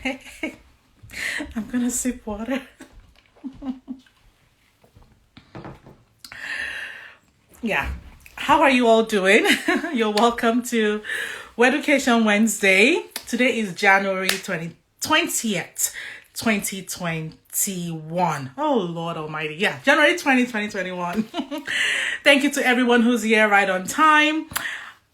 I'm gonna sip water. Yeah. How are you all doing? You're welcome to Weducation Wednesday. Today is January 20th, 2021. Oh, Lord Almighty. Yeah, January 2021. Thank you to everyone who's here right on time.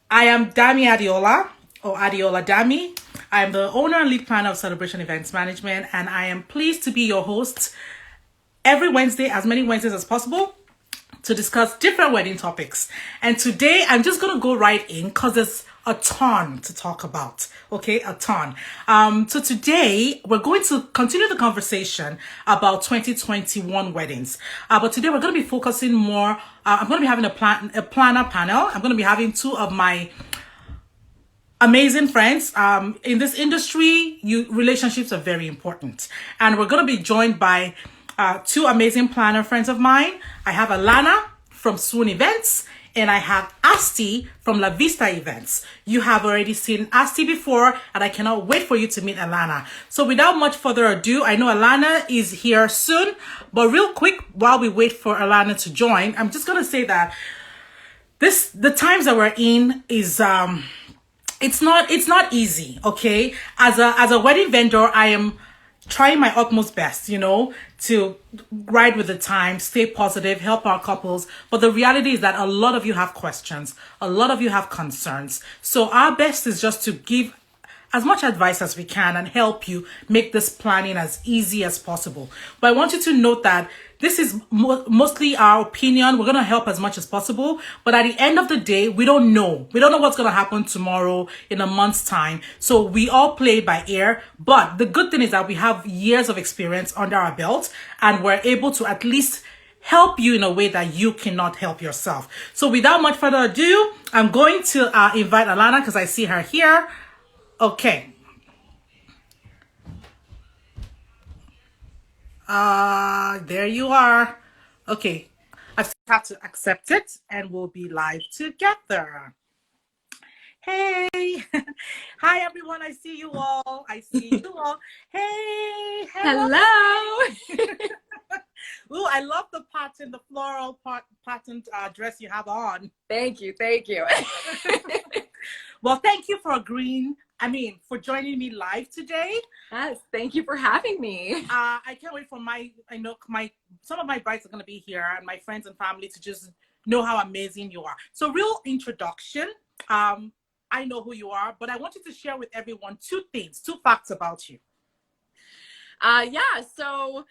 I am Dami Adeola, or Adeola Dami. I am the owner and lead planner of Celebration Events Management, and I am pleased to be your host every Wednesday, as many Wednesdays as possible, to discuss different wedding topics. And today I'm just going to go right in because there's a ton to talk about. Okay, a ton. So today we're going to continue the conversation about 2021 weddings. But today we're going to be focusing more. I'm going to be having a planner panel. I'm going to be having two of my amazing friends. In this industry, relationships are very important. And we're going to be joined by two amazing planner friends of mine. I have Alana from Swoon Events, and I have Hasti from Lavista Events. You have already seen Hasti before, and I cannot wait for you to meet Alana. So without much further ado, I know Alana is here soon, but real quick, while we wait for Alana to join, I'm just going to say that the times that we're in is it's not easy. Okay, as a wedding vendor, I am trying my utmost best, to ride with the time, stay positive, help our couples. But the reality is that a lot of you have questions, a lot of you have concerns. So our best is just to give as much advice as we can and help you make this planning as easy as possible. But I want you to note that this is mostly our opinion. We're going to help as much as possible. But at the end of the day, we don't know. We don't know what's going to happen tomorrow, in a month's time. So we all play by ear. But the good thing is that we have years of experience under our belt, and we're able to at least help you in a way that you cannot help yourself. So without much further ado, I'm going to invite Alana because I see her here. Okay. There you are. Okay. I just have to accept it and we'll be live together. Hey. Hi, everyone. I see you all. Hey. Hello. Ooh, I love the pattern, the floral patterned dress you have on. Thank you. Well, thank you for for joining me live today. Yes, thank you for having me. I can't wait for some of my brides are going to be here, and my friends and family to just know how amazing you are. So real introduction. I know who you are, but I want you to share with everyone two facts about you. So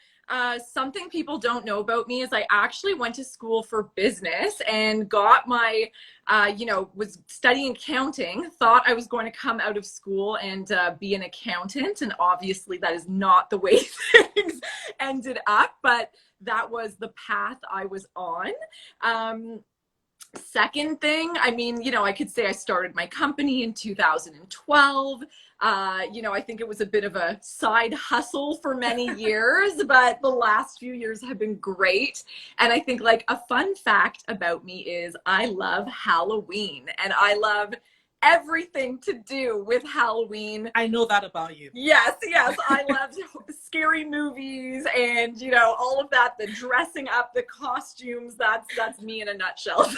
something people don't know about me is I actually went to school for business and got my, was studying accounting, thought I was going to come out of school and be an accountant. And obviously that is not the way things ended up, but that was the path I was on. Second thing, I could say I started my company in 2012. I think it was a bit of a side hustle for many years, but the last few years have been great. And I think like a fun fact about me is I love Halloween, and I love everything to do with Halloween. I know that about you. Yes. I love scary movies and, all of that, the dressing up, the costumes. That's me in a nutshell.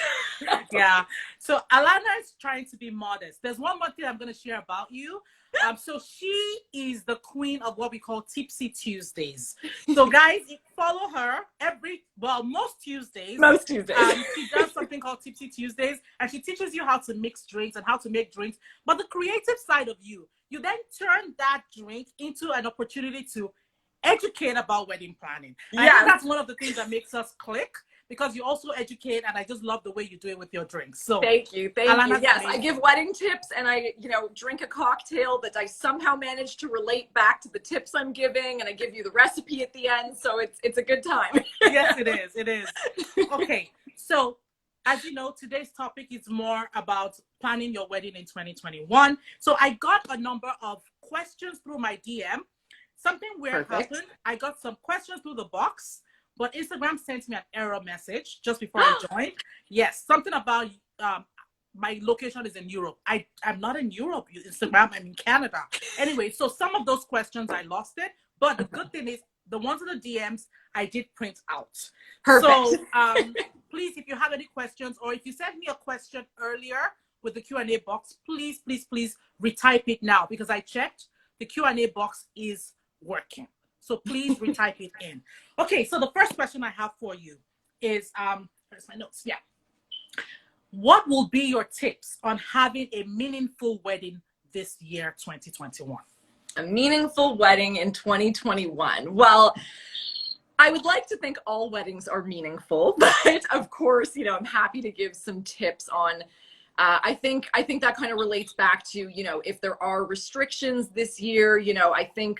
Yeah. So Alana is trying to be modest. There's one more thing I'm going to share about you. So she is the queen of what we call Tipsy Tuesdays. So guys, follow her most Tuesdays. She does something called Tipsy Tuesdays, and she teaches you how to mix drinks and how to make drinks. But the creative side of you then turn that drink into an opportunity to educate about wedding planning. Yeah. I think that's one of the things that makes us click, because you also educate, and I just love the way you do it with your drinks. So thank you. Yes, amazing. I give wedding tips, and I, drink a cocktail that I somehow manage to relate back to the tips I'm giving, and I give you the recipe at the end. So it's a good time. Yes, it is. Okay, so as you know, today's topic is more about planning your wedding in 2021. So I got a number of questions through my DM. Something weird happened. I got some questions through the box, but Instagram sent me an error message just before I joined. Yes, something about my location is in Europe. I'm not in Europe, Instagram, I'm in Canada. Anyway, so some of those questions I lost it, but the good thing is the ones in the DMs I did print out. Perfect. So please, if you have any questions, or if you sent me a question earlier with the Q&A box, please retype it now, because I checked, the Q&A box is working. So please retype it in. Okay, so the first question I have for you is, where's my notes? Yeah. What will be your tips on having a meaningful wedding this year, 2021? A meaningful wedding in 2021. Well, I would like to think all weddings are meaningful, but of course, you know, I'm happy to give some tips on, I think that kind of relates back to, you know, if there are restrictions this year, you know, I think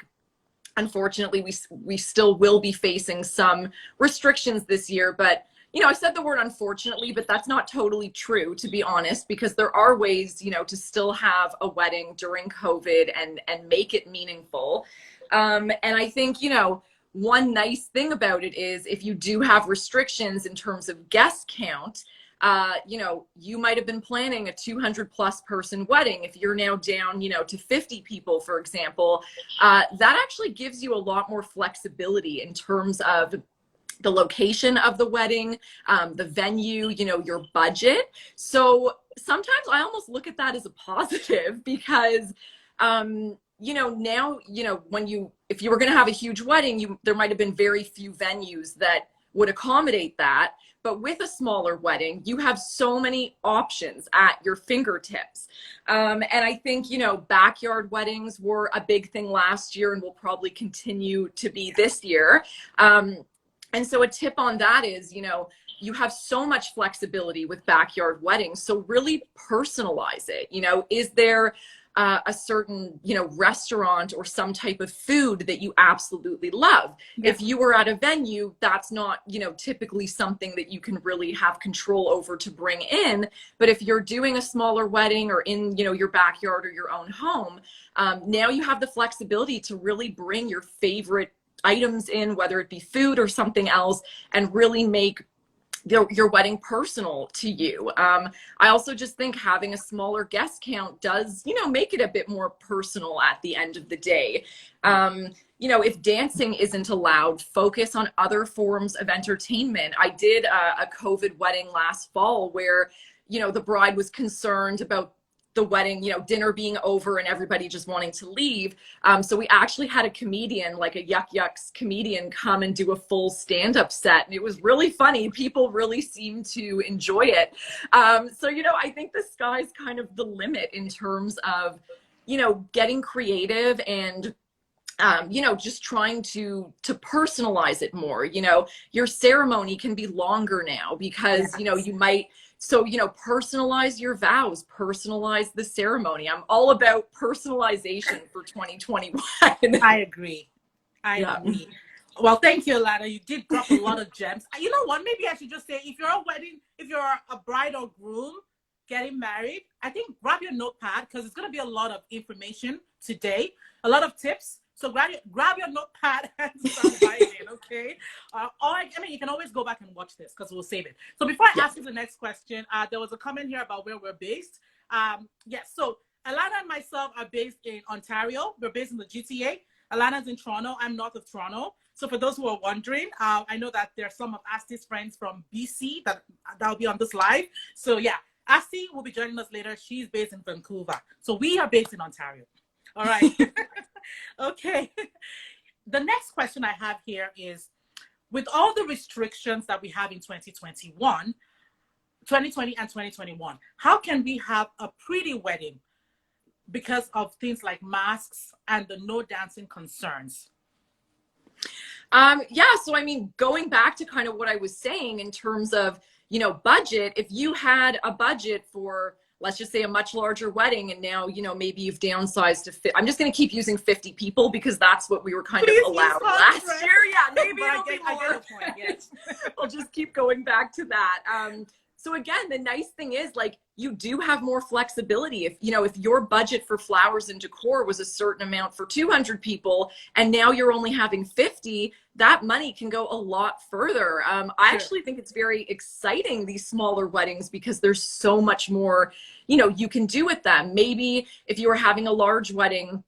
unfortunately we still will be facing some restrictions this year, but you know, I said the word unfortunately, but that's not totally true, to be honest, because there are ways, you know, to still have a wedding during COVID and make it meaningful. And I think, you know, one nice thing about it is if you do have restrictions in terms of guest count, you know, you might have been planning a 200+ person wedding. If you're now down, you know, to 50 people, for example, that actually gives you a lot more flexibility in terms of the location of the wedding, the venue, you know, your budget. So sometimes I almost look at that as a positive because, you know, now, you know, if you were going to have a huge wedding, there might have been very few venues that would accommodate that. But with a smaller wedding, you have so many options at your fingertips. And I think, you know, backyard weddings were a big thing last year and will probably continue to be this year. And so a tip on that is, you know, you have so much flexibility with backyard weddings. So really personalize it. You know, is there a certain, you know, restaurant or some type of food that you absolutely love? Yeah. If you were at a venue, that's not, you know, typically something that you can really have control over to bring in. But if you're doing a smaller wedding or in, you know, your backyard or your own home, now you have the flexibility to really bring your favorite items in, whether it be food or something else, and really make your wedding personal to you. I also just think having a smaller guest count does, you know, make it a bit more personal at the end of the day. You know, if dancing isn't allowed, focus on other forms of entertainment. I did a COVID wedding last fall where, you know, the bride was concerned about the wedding, you know, dinner being over and everybody just wanting to leave. So we actually had a comedian, like a Yuck Yucks comedian, come and do a full stand-up set. And it was really funny. People really seemed to enjoy it. So, you know, I think the sky's kind of the limit in terms of, you know, getting creative and you know, just trying to personalize it more. You know, your ceremony can be longer now because, yes, you know, you might, so, you know, personalize your vows, personalize the ceremony. I'm all about personalization for 2021. I agree. I agree. Well, thank you, Alana. You did drop a lot of gems. You know what? Maybe I should just say, if you're a bride or groom getting married, I think grab your notepad because it's going to be a lot of information today, a lot of tips. So grab your notepad and start writing, okay? Or I mean, you can always go back and watch this because we'll save it. So before I ask you the next question, there was a comment here about where we're based. Yes, so Alana and myself are based in Ontario. We're based in the GTA. Alana's in Toronto. I'm north of Toronto. So for those who are wondering, I know that there are some of Hasti's friends from BC that'll be on this live. So yeah, Hasti will be joining us later. She's based in Vancouver. So we are based in Ontario. All right. Okay. The next question I have here is, with all the restrictions that we have in 2020 and 2021, how can we have a pretty wedding because of things like masks and the no dancing concerns? Yeah, so I mean, going back to kind of what I was saying in terms of, you know, budget, if you had a budget for, let's just say, a much larger wedding, and now, you know, maybe you've downsized to I'm just going to keep using 50 people because that's what we were kind of allowed last year. Yeah, maybe it'll be more. I get a point, yes. We'll just keep going back to that. So again, the nice thing is like you do have more flexibility. If you know, if your budget for flowers and decor was a certain amount for 200 people and now you're only having 50, that money can go a lot further. I actually think it's very exciting, these smaller weddings, because there's so much more, you know, you can do with them. Maybe if you were having a large wedding,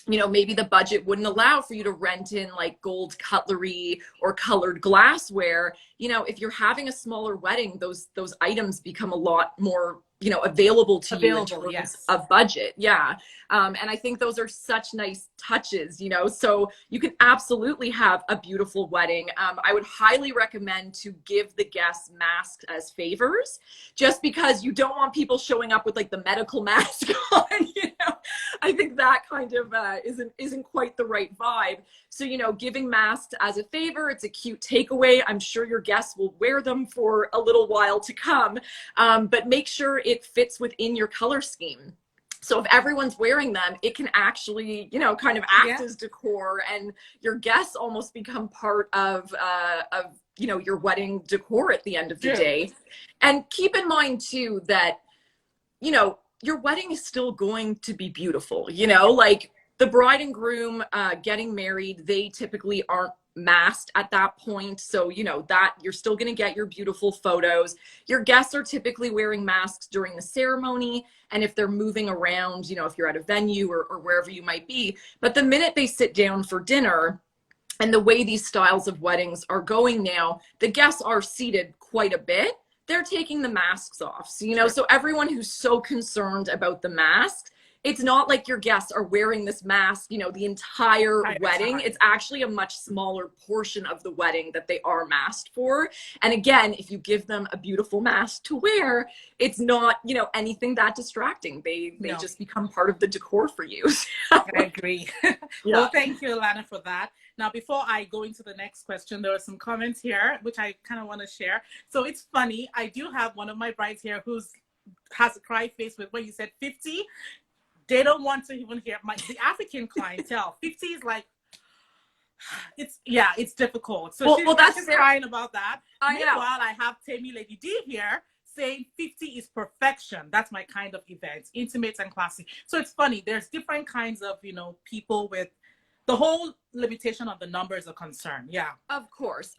you know, maybe the budget wouldn't allow for you to rent in like gold cutlery or colored glassware. You know, if you're having a smaller wedding, those items become a lot more, you know, available to you in terms of budget. Yeah. And I think those are such nice touches, you know, so you can absolutely have a beautiful wedding. I would highly recommend to give the guests masks as favors, just because you don't want people showing up with like the medical mask on, you know. I think that kind of isn't quite the right vibe. So, you know, giving masks as a favor, it's a cute takeaway. I'm sure your guests will wear them for a little while to come, but make sure it fits within your color scheme. So if everyone's wearing them, it can actually, you know, kind of act as decor, and your guests almost become part of you know, your wedding decor at the end of the day. And keep in mind too that, you know, your wedding is still going to be beautiful. You know, like the bride and groom getting married, they typically aren't masked at that point. So, you know, that you're still going to get your beautiful photos. Your guests are typically wearing masks during the ceremony. And if they're moving around, you know, if you're at a venue or wherever you might be, but the minute they sit down for dinner, and the way these styles of weddings are going now, the guests are seated quite a bit. They're taking the masks off. So, you know, so everyone who's so concerned about the masks, it's not like your guests are wearing this mask, you know, the entire wedding. It's actually a much smaller portion of the wedding that they are masked for. And again, if you give them a beautiful mask to wear, it's not, you know, anything that distracting. They just become part of the decor for you. I agree. Well, thank you, Alana, for that. Now, before I go into the next question, there are some comments here, which I kind of want to share. So it's funny. I do have one of my brides here has a cry face with when you said 50. They don't want to even hear the African clientele. 50 is like, it's difficult. So she's crying about that. Meanwhile, I have Tammy Lady D here saying 50 is perfection. That's my kind of event, intimate and classy. So it's funny. There's different kinds of, you know, people with the whole limitation of the number is a concern. Yeah. Of course.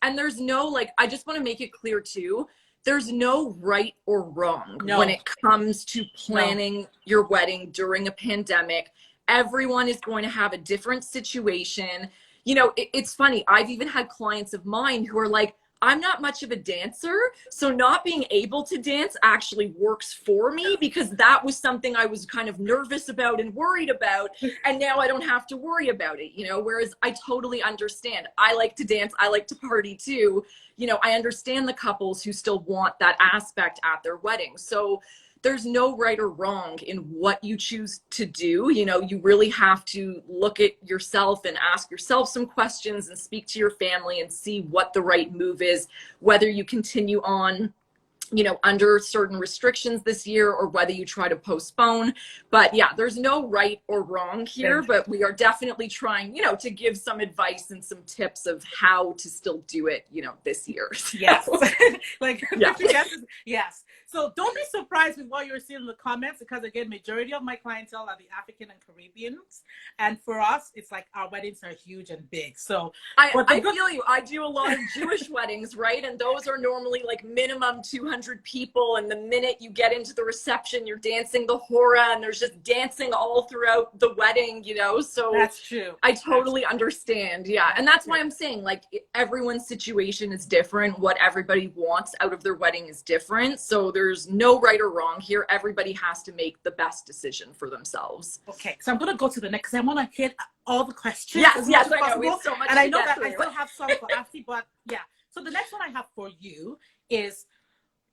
And there's no, like, I just want to make it clear too, there's no right or wrong when it comes to planning your wedding during a pandemic. Everyone is going to have a different situation. You know, it's funny. I've even had clients of mine who are like, I'm not much of a dancer, so not being able to dance actually works for me, because that was something I was kind of nervous about and worried about, and now I don't have to worry about it, you know, whereas I totally understand. I like to dance, I like to party too. You know, I understand the couples who still want that aspect at their wedding. So there's no right or wrong in what you choose to do. You know, you really have to look at yourself and ask yourself some questions and speak to your family and see what the right move is, whether you continue on, you know, under certain restrictions this year or whether you try to postpone. But yeah, there's no right or wrong here, but we are definitely trying, you know, to give some advice and some tips of how to still do it, you know, this year. Yes. Yes. So don't be surprised with what you're seeing in the comments, because again, majority of my clientele are the African and Caribbeans. And for us, it's like our weddings are huge and big. So I feel you. I do a lot of Jewish weddings, right? And those are normally like minimum 200 people. And the minute you get into the reception, you're dancing the hora, and there's just dancing all throughout the wedding, you know? So that's true. I totally understand. Yeah. And that's why I'm saying, like, everyone's situation is different. What everybody wants out of their wedding is different. So there's no right or wrong here. Everybody has to make the best decision for themselves. Okay, so I'm going to go to the next, because I want to hit all the questions. Yes, I know. We have so much and I know that I still have some for Hasti, but yeah. So the next one I have for you is,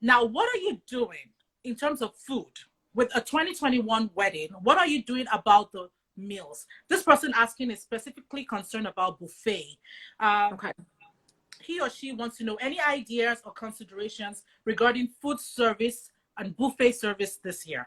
now what are you doing in terms of food with a 2021 wedding? What are you doing about the meals? This person asking is specifically concerned about buffet. Okay. He or she wants to know any ideas or considerations regarding food service and buffet service this year.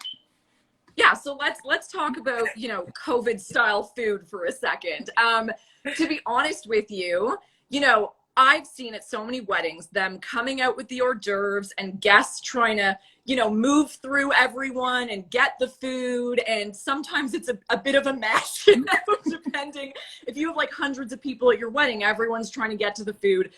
Yeah, so let's talk about, you know, COVID style food for a second. To be honest with you, you know, I've seen at so many weddings, them coming out with the hors d'oeuvres and guests trying to, you know, move through everyone and get the food. And sometimes it's a bit of a mess, you know, depending if you have like hundreds of people at your wedding, everyone's trying to get to the food.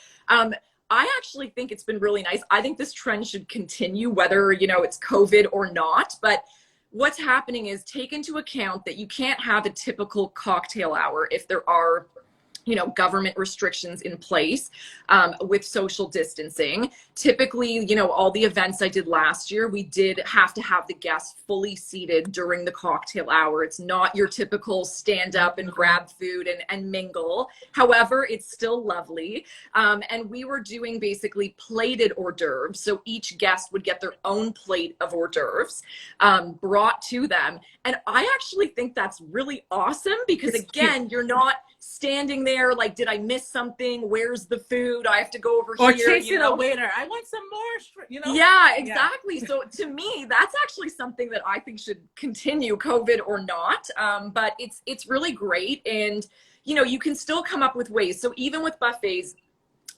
I actually think it's been really nice. I think this trend should continue, whether, you know, it's COVID or not. But what's happening is take into account that you can't have a typical cocktail hour if there are, you know, government restrictions in place with social distancing. Typically, you know, all the events I did last year, we did have to have the guests fully seated during the cocktail hour. It's not your typical stand up and grab food and mingle. However, it's still lovely. And we were doing basically plated hors d'oeuvres. So each guest would get their own plate of hors d'oeuvres brought to them. And I actually think that's really awesome because, again, you're not standing there like, did I miss something? Where's the food? I have to go over or here. Or chasing a waiter. I want some more, you know? Yeah, exactly. Yeah. So to me, that's actually something that I think should continue, COVID or not. But it's really great. And, you know, you can still come up with ways. So even with buffets,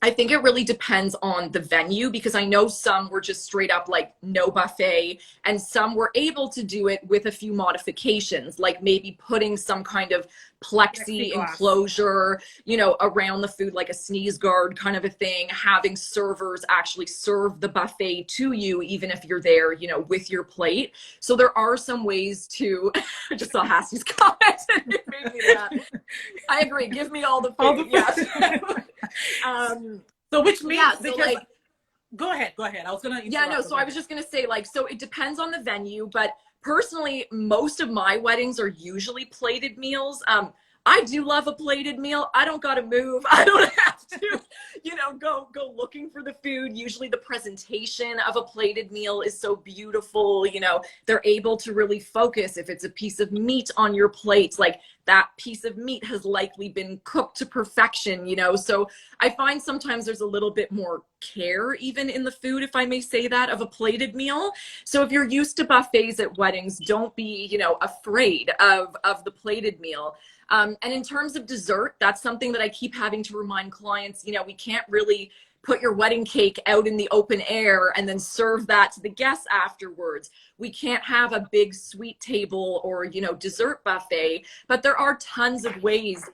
I think it really depends on the venue, because I know some were just straight up like no buffet, and some were able to do it with a few modifications, like maybe putting some kind of plexi enclosure, you know, around the food, like a sneeze guard kind of a thing, having servers actually serve the buffet to you, even if you're there, you know, with your plate. So there are some ways to, I just saw Hasti's comment and it made me laugh. I agree. Give me all the food. All the food. Yeah. So which means, yeah, so because, like, go ahead. I was gonna yeah, no, so I was just gonna say, like, so it depends on the venue, but personally, most of my weddings are usually plated meals. I do love a plated meal. I don't gotta move. I don't have to, you know, go looking for the food. Usually the presentation of a plated meal is so beautiful. You know, they're able to really focus. If it's a piece of meat on your plate, like that piece of meat has likely been cooked to perfection, you know? So I find sometimes there's a little bit more care even in the food, if I may say that, of a plated meal. So if you're used to buffets at weddings, don't be, you know, afraid of the plated meal. And in terms of dessert, that's something that I keep having to remind clients, you know, we can't really put your wedding cake out in the open air and then serve that to the guests afterwards. We can't have a big sweet table or, you know, dessert buffet, but there are tons of ways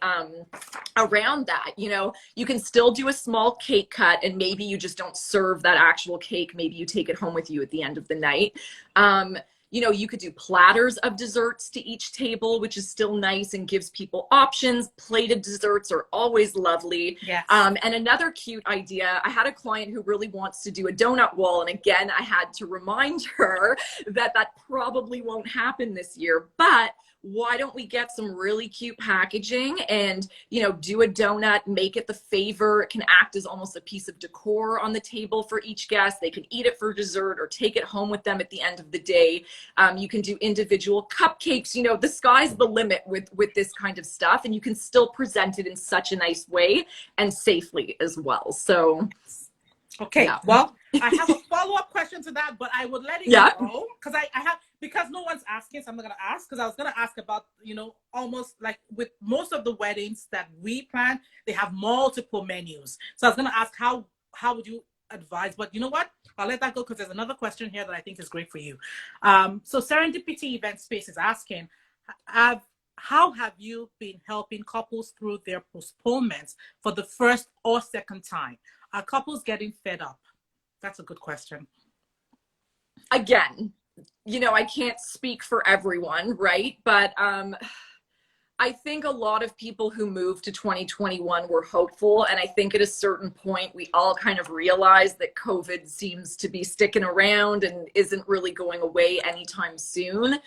around that. You know, you can still do a small cake cut, and maybe you just don't serve that actual cake. Maybe you take it home with you at the end of the night. You know, you could do platters of desserts to each table, which is still nice and gives people options. Plated desserts are always lovely. Yes. And another cute idea, I had a client who really wants to do a donut wall. And again, I had to remind her that that probably won't happen this year. But why don't we get some really cute packaging and, you know, do a donut, make it the favor. It can act as almost a piece of decor on the table for each guest. They can eat it for dessert or take it home with them at the end of the day. You can do individual cupcakes. You know, the sky's the limit with this kind of stuff, and you can still present it in such a nice way and safely as well. So, okay, yeah. Well, I have a follow-up question to that, but I would let it go because no one's asking, so I'm not going to ask, because I was going to ask about, you know, almost like with most of the weddings that we plan, they have multiple menus. So I was going to ask how would you advise, but you know what? I'll let that go because there's another question here that I think is great for you. So Serendipity Event Space is asking, how have you been helping couples through their postponements for the first or second time? Are couples getting fed up? That's a good question. Again, you know, I can't speak for everyone, right? But I think a lot of people who moved to 2021 were hopeful. And I think at a certain point, we all kind of realized that COVID seems to be sticking around and isn't really going away anytime soon.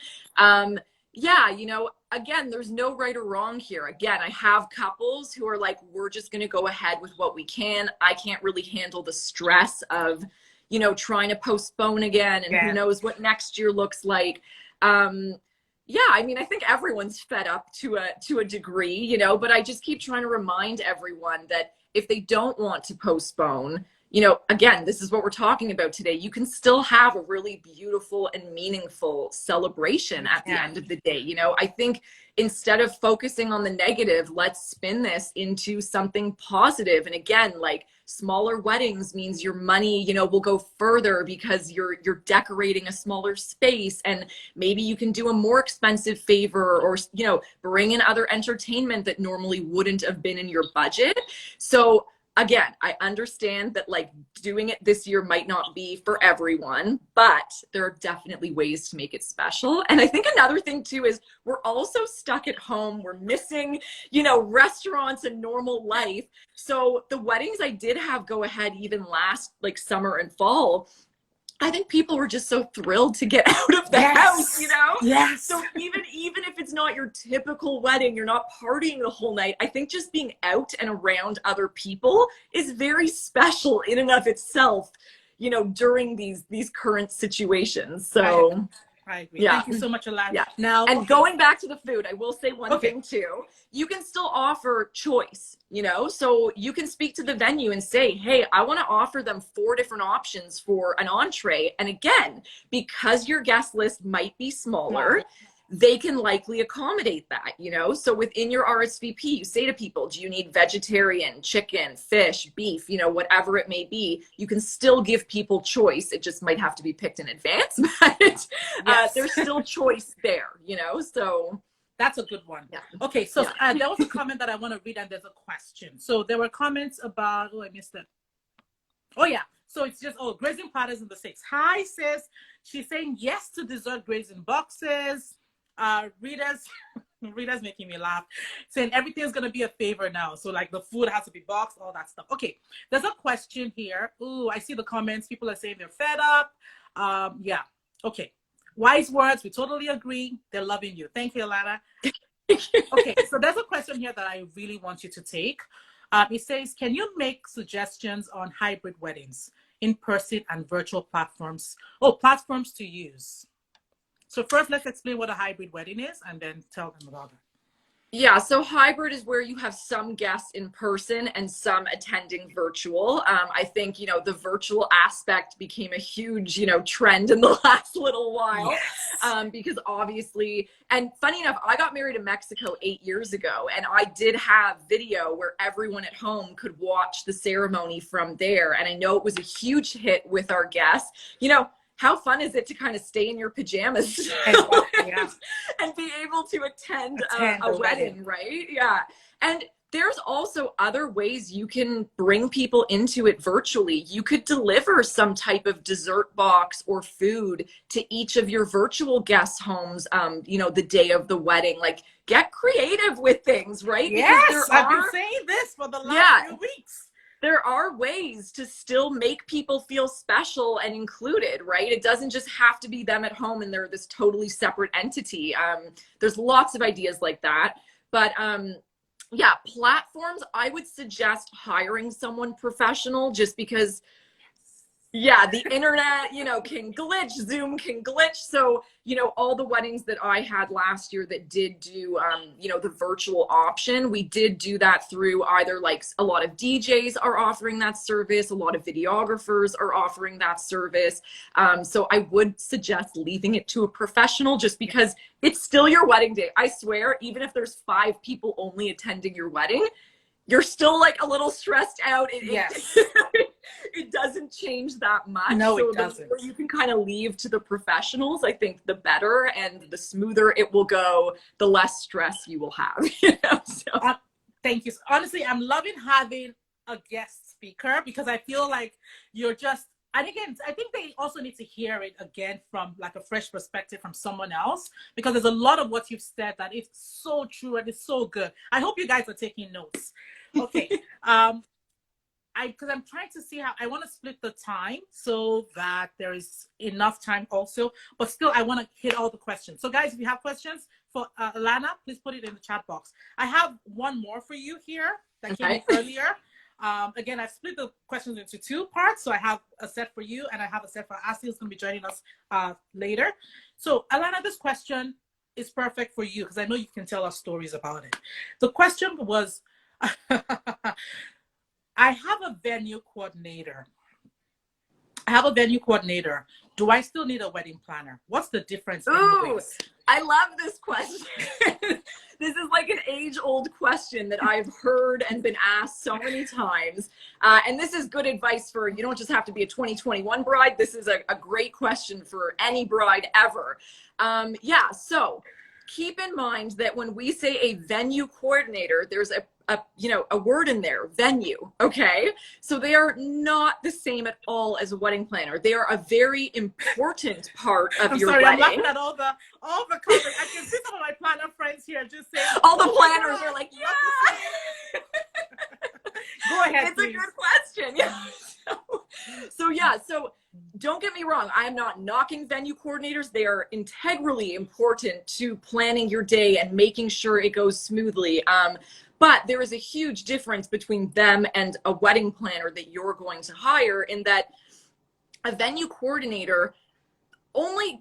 Yeah, you know, again, there's no right or wrong here. Again, I have couples who are like, we're just going to go ahead with what we can. I can't really handle the stress of, you know, trying to postpone again, and who knows what next year looks like. Yeah, I mean, I think everyone's fed up to a degree, you know, but I just keep trying to remind everyone that if they don't want to postpone, you know, again, this is what we're talking about today. You can still have a really beautiful and meaningful celebration at the end of the day. You know, I think instead of focusing on the negative, let's spin this into something positive. And again, like, smaller weddings means your money, you know, will go further because you're decorating a smaller space, and maybe you can do a more expensive favor, or, you know, bring in other entertainment that normally wouldn't have been in your budget. So again, I understand that like doing it this year might not be for everyone, but there are definitely ways to make it special. And I think another thing too is we're also stuck at home. We're missing, you know, restaurants and normal life. So the weddings I did have go ahead even last like summer and fall, I think people were just so thrilled to get out of the house, you know? Yes. So even if it's not your typical wedding, you're not partying the whole night, I think just being out and around other people is very special in and of itself, you know, during these current situations. So I agree. Yeah. Thank you so much, Alana. Yeah. Now, and going back to the food, I will say one thing too. You can still offer choice, you know, so you can speak to the venue and say, hey, I want to offer them 4 different options for an entree. And again, because your guest list might be smaller, they can likely accommodate that, you know? So within your RSVP, you say to people, do you need vegetarian, chicken, fish, beef, you know, whatever it may be, you can still give people choice. It just might have to be picked in advance, but there's still choice there, you know? So that's a good one. Yeah. Okay, so there was a comment that I want to read, and there's a question. So there were comments about, oh, I missed it. Oh, yeah. So it's just, grazing platters in the 6. Hi, sis. She's saying yes to dessert grazing boxes. Rita's making me laugh, saying everything's gonna be a favor now. So like the food has to be boxed, all that stuff. Okay, there's a question here. Ooh, I see the comments. People are saying they're fed up. Yeah. Okay. Wise words. We totally agree. They're loving you. Thank you, Alana. Okay, so there's a question here that I really want you to take. It says, can you make suggestions on hybrid weddings, in-person and virtual platforms? Oh, platforms to use. So first, let's explain what a hybrid wedding is, and then tell them about it. Yeah, so hybrid is where you have some guests in person and some attending virtual. I think, you know, the virtual aspect became a huge, you know, trend in the last little while. Yes. Because obviously, and funny enough, I got married in Mexico 8 years ago, and I did have video where everyone at home could watch the ceremony from there. And I know it was a huge hit with our guests. You know, how fun is it to kind of stay in your pajamas and be able to attend a wedding, right? Yeah. And there's also other ways you can bring people into it virtually. You could deliver some type of dessert box or food to each of your virtual guest homes, you know, the day of the wedding. Like, get creative with things, right? Yes, I've been saying this for the last few weeks. There are ways to still make people feel special and included, right? It doesn't just have to be them at home and they're this totally separate entity. There's lots of ideas like that. But yeah, platforms, I would suggest hiring someone professional, just because the internet, you know, can glitch, Zoom can glitch. So, you know, all the weddings that I had last year that did do, you know, the virtual option, we did do that through either, like, a lot of DJs are offering that service, a lot of videographers are offering that service. So I would suggest leaving it to a professional, just because it's still your wedding day. I swear, even if there's 5 people only attending your wedding, you're still like a little stressed out. It doesn't change that much. No, so it doesn't. The more you can kind of leave to the professionals, I think the better, and the smoother it will go, the less stress you will have. You know? So. Thank you. Honestly, I'm loving having a guest speaker, because I feel like you're just, and again, I think they also need to hear it again from like a fresh perspective from someone else, because there's a lot of what you've said that it's so true and it's so good. I hope you guys are taking notes. Okay. Because I'm trying to see how I want to split the time so that there is enough time also, but still I want to hit all the questions. So guys, if you have questions for Alana, please put it in the chat box. I have one more for you here that came in earlier. Again, I've split the questions into 2 parts. So I have a set for you and I have a set for Hasti, who's going to be joining us later. So Alana, this question is perfect for you because I know you can tell us stories about it. The question was, I have a venue coordinator. Do I still need a wedding planner? What's the difference? Ooh, I love this question. This is like an age-old question that I've heard and been asked so many times. And this is good advice for, you don't just have to be a 2021 bride. This is a great question for any bride ever. Yeah, so keep in mind that when we say a venue coordinator, there's a word in there, venue, okay? So they are not the same at all as a wedding planner. They are a very important part of your wedding. I'm laughing at all the comments. I can see some of my planner friends here just saying, all the planners are like, yeah. Go ahead, it's please. A good question. Yeah. So don't get me wrong. I am not knocking venue coordinators. They are integrally important to planning your day and making sure it goes smoothly. But there is a huge difference between them and a wedding planner that you're going to hire, in that a venue coordinator only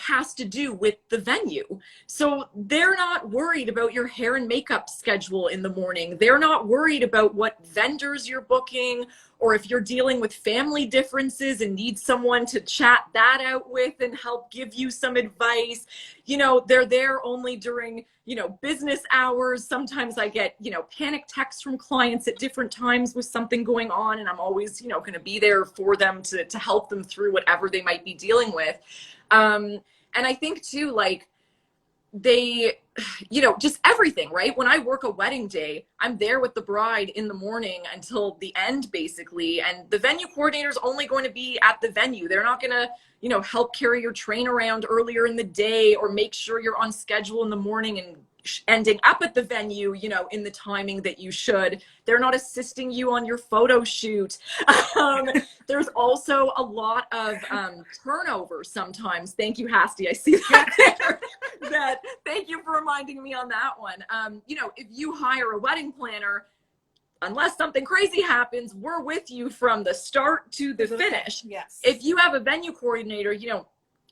has to do with the venue. So they're not worried about your hair and makeup schedule in the morning. They're not worried about what vendors you're booking, or if you're dealing with family differences and need someone to chat that out with and help give you some advice. They're there only during, business hours. Sometimes I get, panic texts from clients at different times with something going on, and I'm always, going to be there for them to help them through whatever they might be dealing with. And I think too, like, they, just everything, right? When I work a wedding day, I'm there with the bride in the morning until the end, basically. And the venue coordinator is only going to be at the venue. They're not going to, help carry your train around earlier in the day, or make sure you're on schedule in the morning and ending up at the venue, in the timing that you should. They're not assisting you on your photo shoot. There's also a lot of turnover sometimes. Thank you, Hasti. I see that there. Thank you for reminding me on that one. If you hire a wedding planner, unless something crazy happens, we're with you from the start to the finish. Yes. If you have a venue coordinator,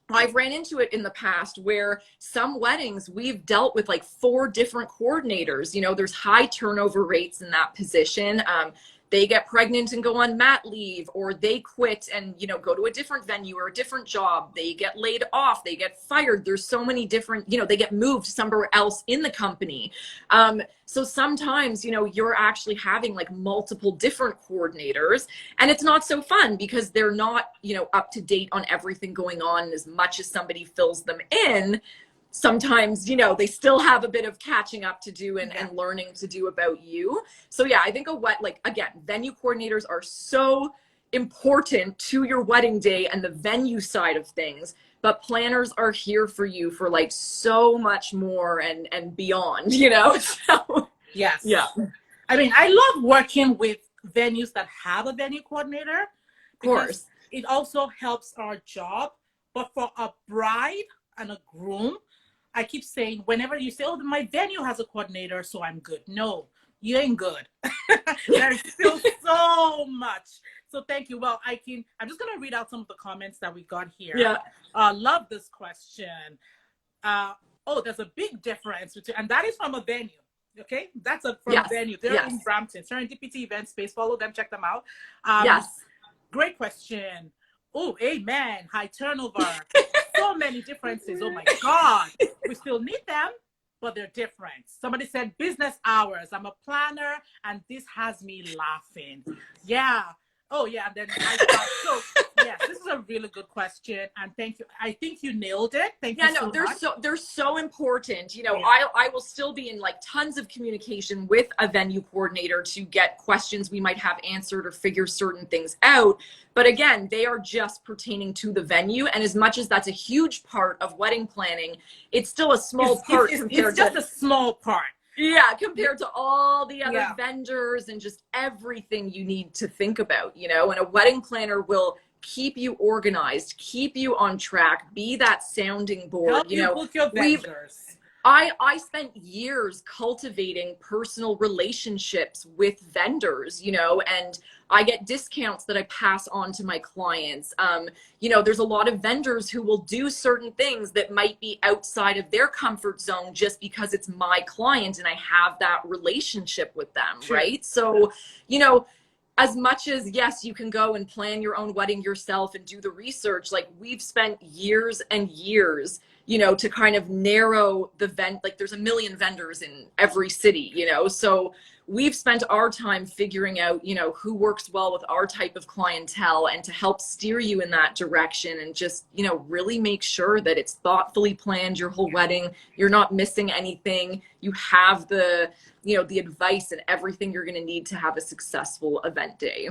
I've ran into it in the past where some weddings we've dealt with like 4 different coordinators. There's high turnover rates in that position. They get pregnant and go on mat leave, or they quit and, go to a different venue or a different job. They get laid off, they get fired. There's so many different, they get moved somewhere else in the company. So sometimes, you're actually having like multiple different coordinators, and it's not so fun because they're not, up to date on everything going on. And as much as somebody fills them in, sometimes, they still have a bit of catching up to do and learning to do about you. So yeah, I think venue coordinators are so important to your wedding day and the venue side of things, but planners are here for you for like so much more and beyond, so yes. Yeah. I mean, I love working with venues that have a venue coordinator. Of course. It also helps our job. But for a bride and a groom, I keep saying, whenever you say, oh, my venue has a coordinator, so I'm good. No, you ain't good. There's still so much. So thank you. Well, I'm just going to read out some of the comments that we got here. Yeah. Love this question. There's a big difference between, and that is from a venue. Okay. That's from a venue. They're in Brampton, Serendipity Event Space. Follow them, check them out. Yes. Great question. Oh, amen. High turnover. So many differences. Oh my God. We still need them, but they're different. Somebody said business hours. I'm a planner and this has me laughing. Yeah. Oh yeah. And then yes, this is a really good question. And thank you. I think you nailed it. Thank you so much. They're so important. I will still be in like tons of communication with a venue coordinator to get questions we might have answered or figure certain things out. But again, they are just pertaining to the venue. And as much as that's a huge part of wedding planning, it's still a small part. It's just a small part. Yeah, compared to all the other vendors and just everything you need to think about, and a wedding planner will keep you organized, keep you on track, be that sounding board. Help you book your vendors. I spent years cultivating personal relationships with vendors, and I get discounts that I pass on to my clients. There's a lot of vendors who will do certain things that might be outside of their comfort zone just because it's my client and I have that relationship with them, sure. Right? So, as much as, yes, you can go and plan your own wedding yourself and do the research, like we've spent years and years you know, to kind of narrow the like there's a million vendors in every city, you know, so we've spent our time figuring out, you know, who works well with our type of clientele and to help steer you in that direction and just, you know, really make sure that it's thoughtfully planned, your whole wedding, you're not missing anything, you have the, you know, the advice and everything you're going to need to have a successful event day.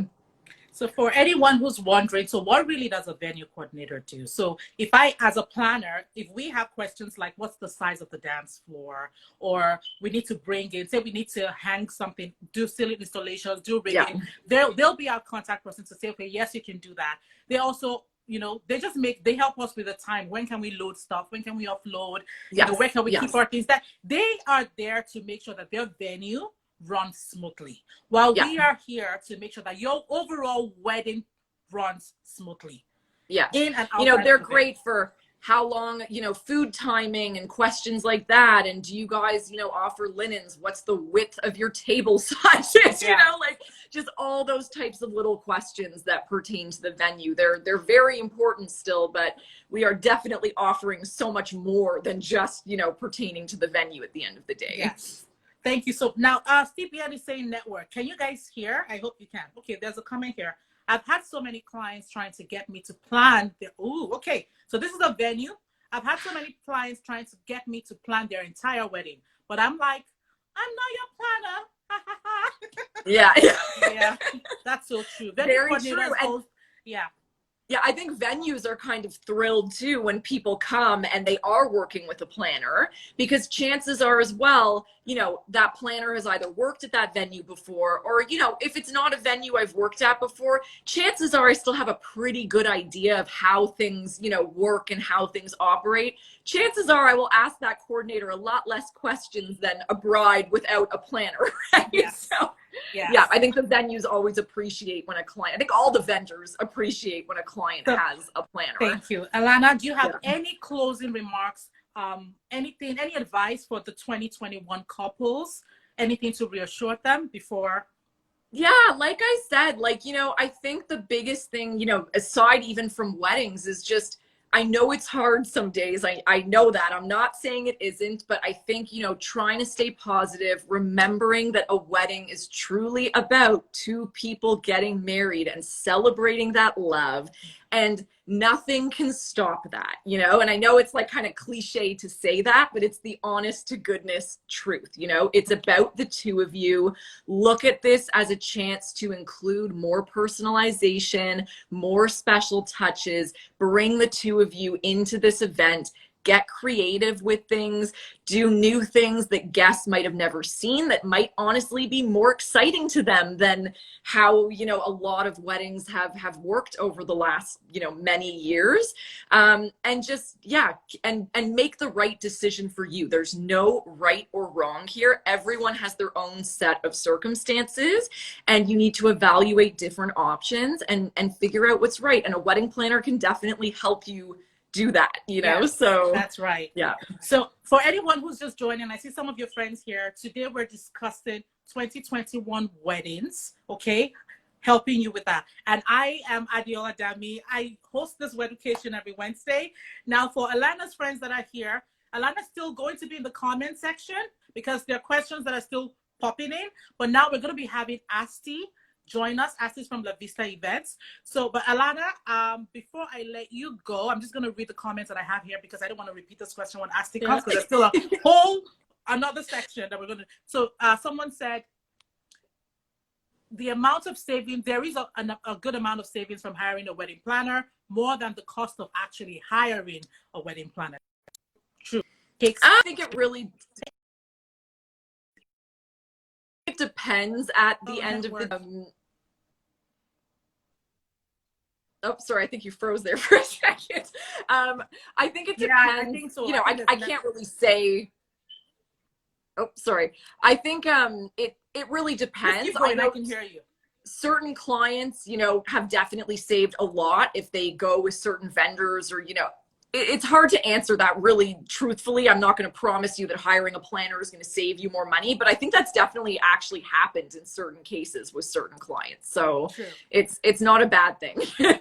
So for anyone who's wondering, so what really does a venue coordinator do? So if I, as a planner, if we have questions like what's the size of the dance floor, or we need to bring in, say we need to hang something, do ceiling installations, do rigging, they'll be our contact person to say, okay, yes, you can do that. They also, you know, they help us with the time. When can we load stuff? When can we offload? You know, where can we keep our things? That they are there to make sure that their venue runs smoothly, while we are here to make sure that your overall wedding runs smoothly. Yeah. In and out. You know, they're great for how long, you know, food timing and questions like that. And do you guys, you know, offer linens? What's the width of your table sizes? You know, like just all those types of little questions that pertain to the venue. They're very important still, but we are definitely offering so much more than just, you know, pertaining to the venue at the end of the day. Yes. Thank you. So now, Steve is saying network. Can you guys hear? I hope you can. Okay, there's a comment here. I've had so many clients trying to get me to plan their, okay. So this is a venue. I've had so many clients trying to get me to plan their entire wedding. But I'm like, I'm not your planner. Yeah, that's so true. Very true. Yeah. Yeah, I think venues are kind of thrilled too when people come and they are working with a planner, because chances are as well, you know, that planner has either worked at that venue before, or, you know, if it's not a venue I've worked at before, chances are I still have a pretty good idea of how things, you know, work and how things operate. Chances are I will ask that coordinator a lot less questions than a bride without a planner, right? Yes. So, yes. Yeah, I think the venues always appreciate when a client, I think all the vendors appreciate when a client has a planner. Thank you. Alana, do you have any closing remarks, anything, any advice for the 2021 couples, anything to reassure them before? Yeah, like I said, like, you know, I think the biggest thing, you know, aside even from weddings, is just, I know it's hard some days. I know that. I'm not saying it isn't, but I think, you know, trying to stay positive, remembering that a wedding is truly about two people getting married and celebrating that love, and nothing can stop that, you know? And I know it's like kind of cliche to say that, but it's the honest to goodness truth, you know? It's about the two of you. Look at this as a chance to include more personalization, more special touches, bring the two of you into this event, get creative with things, do new things that guests might have never seen that might honestly be more exciting to them than how, you know, a lot of weddings have worked over the last, you know, many years. And just, and make the right decision for you. There's no right or wrong here. Everyone has their own set of circumstances, and you need to evaluate different options and figure out what's right. And a wedding planner can definitely help you do that, you know? Yes, so that's right. Yeah. So for anyone who's just joining, I see some of your friends here. Today we're discussing 2021 weddings, okay? Helping you with that. And I am Adeola Dami. I host this Weducation every Wednesday. Now for Alana's friends that are here, Alana's still going to be in the comment section because there are questions that are still popping in. But now we're going to be having Hasti join us. Hasti's from Lavista events. So, but Alana, before I let you go, I'm just going to read the comments that I have here because I don't want to repeat this question when Hasti comes, because there's still a whole another section that we're going to. So someone said the amount of savings, there is a good amount of savings from hiring a wedding planner, more than the cost of actually hiring a wedding planner. True. I think it really depends at the end of the oh, sorry, I think you froze there for a second. I think it depends. Yeah, I think so. You know, I can't really say. Oh, sorry. I think it really depends. I know, I can hear you. Certain clients, you know, have definitely saved a lot if they go with certain vendors, or, you know, it's hard to answer that really truthfully. I'm not going to promise you that hiring a planner is going to save you more money, but I think that's definitely actually happened in certain cases with certain clients. So True. It's not a bad thing. True.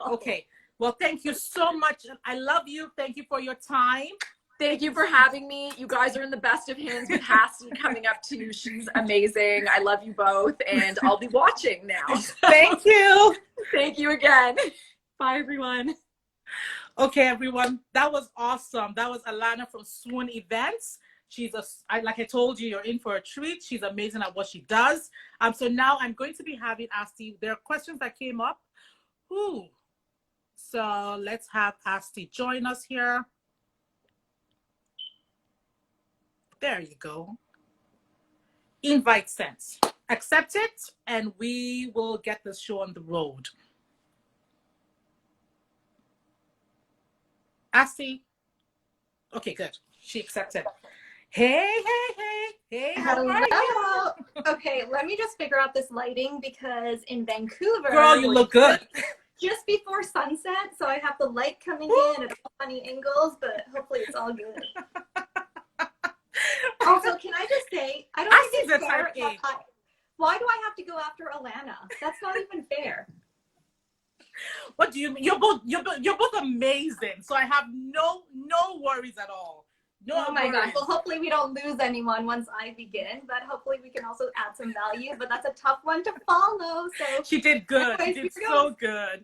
Okay. Well, thank you so much. I love you. Thank you for your time. Thank you for having me. You guys are in the best of hands with Hasti coming up too. She's amazing. I love you both, and I'll be watching now. Thank you. Thank you again. Bye, everyone. Okay, everyone. That was awesome. That was Alana from Swoon Events. Like I told you, you're in for a treat. She's amazing at what she does. So now I'm going to be having Hasti. There are questions that came up. Ooh. So let's have Hasti join us here. There you go. Invite sent. Accept it, and we will get this show on the road. Hasti. Okay, good. She accepted. Hey, how are you? Okay, let me just figure out this lighting because in Vancouver, girl, you look good. Just before sunset, so I have the light coming in at funny angles, but hopefully it's all good. Also, can I just say, I don't think it's fair. Why do I have to go after Alana? That's not even fair. What do you mean? You're both amazing. So I have no worries at all. No. Oh my God. Well, hopefully we don't lose anyone once I begin, but hopefully we can also add some value. But that's a tough one to follow. So she did good. Anyways, she did so good.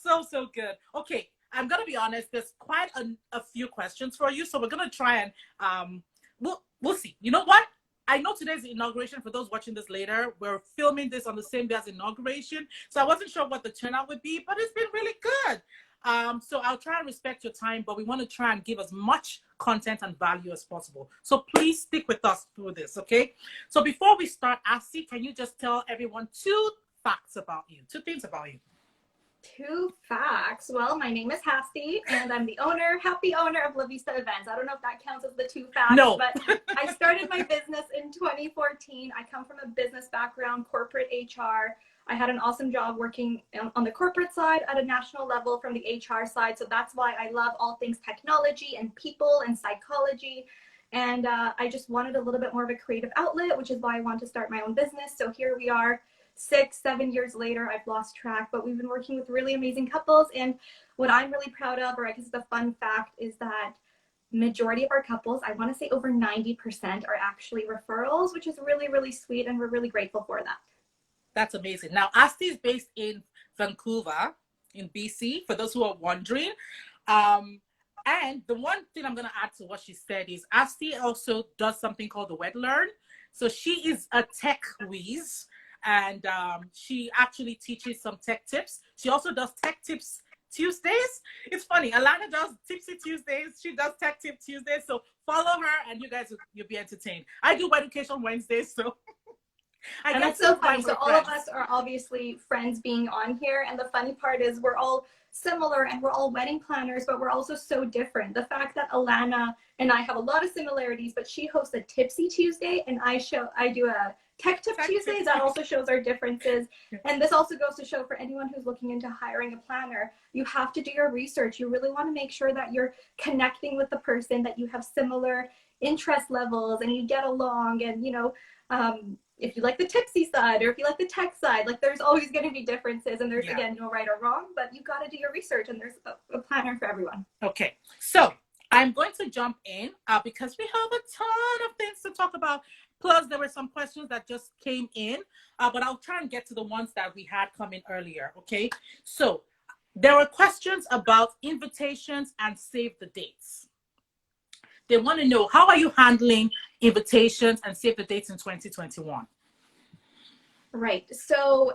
So good. Okay, I'm gonna be honest. There's quite a few questions for you, so we're gonna try and we'll see. You know what? I know today's the inauguration. For those watching this later, we're filming this on the same day as inauguration, so I wasn't sure what the turnout would be, but it's been really good. So I'll try and respect your time, but we want to try and give as much content and value as possible. So please stick with us through this, okay? So before we start, Hasti, can you just tell everyone 2 facts about you, 2 things about you? 2 facts. Well, my name is Hasti, and I'm the happy owner of Lavista Events. I don't know if that counts as the 2 facts, no. But I started my business in 2014. I come from a business background, corporate HR. I had an awesome job working on the corporate side at a national level from the HR side. So that's why I love all things technology and people and psychology. And I just wanted a little bit more of a creative outlet, which is why I wanted to start my own business. So here we are, 6-7 years later. I've lost track, but we've been working with really amazing couples. And what I'm really proud of, or I guess the fun fact, is that majority of our couples, I want to say over 90%, are actually referrals, which is really, really sweet. And we're really grateful for that. That's amazing. Now, Hasti is based in Vancouver, in BC, for those who are wondering. And the one thing I'm going to add to what she said is Hasti also does something called the WedLearn. So she is a tech whiz, and she actually teaches some tech tips. She also does Tech Tips Tuesdays. It's funny. Alana does Tipsy Tuesdays. She does Tech Tip Tuesdays. So follow her, and you guys you'll be entertained. I do Weducation Wednesday, so... And that's so funny. So all of us are obviously friends being on here. And the funny part is we're all similar and we're all wedding planners, but we're also so different. The fact that Alana and I have a lot of similarities, but she hosts a Tipsy Tuesday and I do a Tech Tip Tuesday. That also shows our differences. And this also goes to show for anyone who's looking into hiring a planner, you have to do your research. You really want to make sure that you're connecting with the person, that you have similar interest levels and you get along. And, you know, if you like the tipsy side or if you like the tech side, like there's always going to be differences, and there's again no right or wrong, but you got to do your research, and there's a planner for everyone. Okay, so I'm going to jump in because we have a ton of things to talk about. Plus, there were some questions that just came in, but I'll try and get to the ones that we had come in earlier. Okay, so there were questions about invitations and save the dates. They want to know, how are you handling invitations and save the dates in 2021? Right. So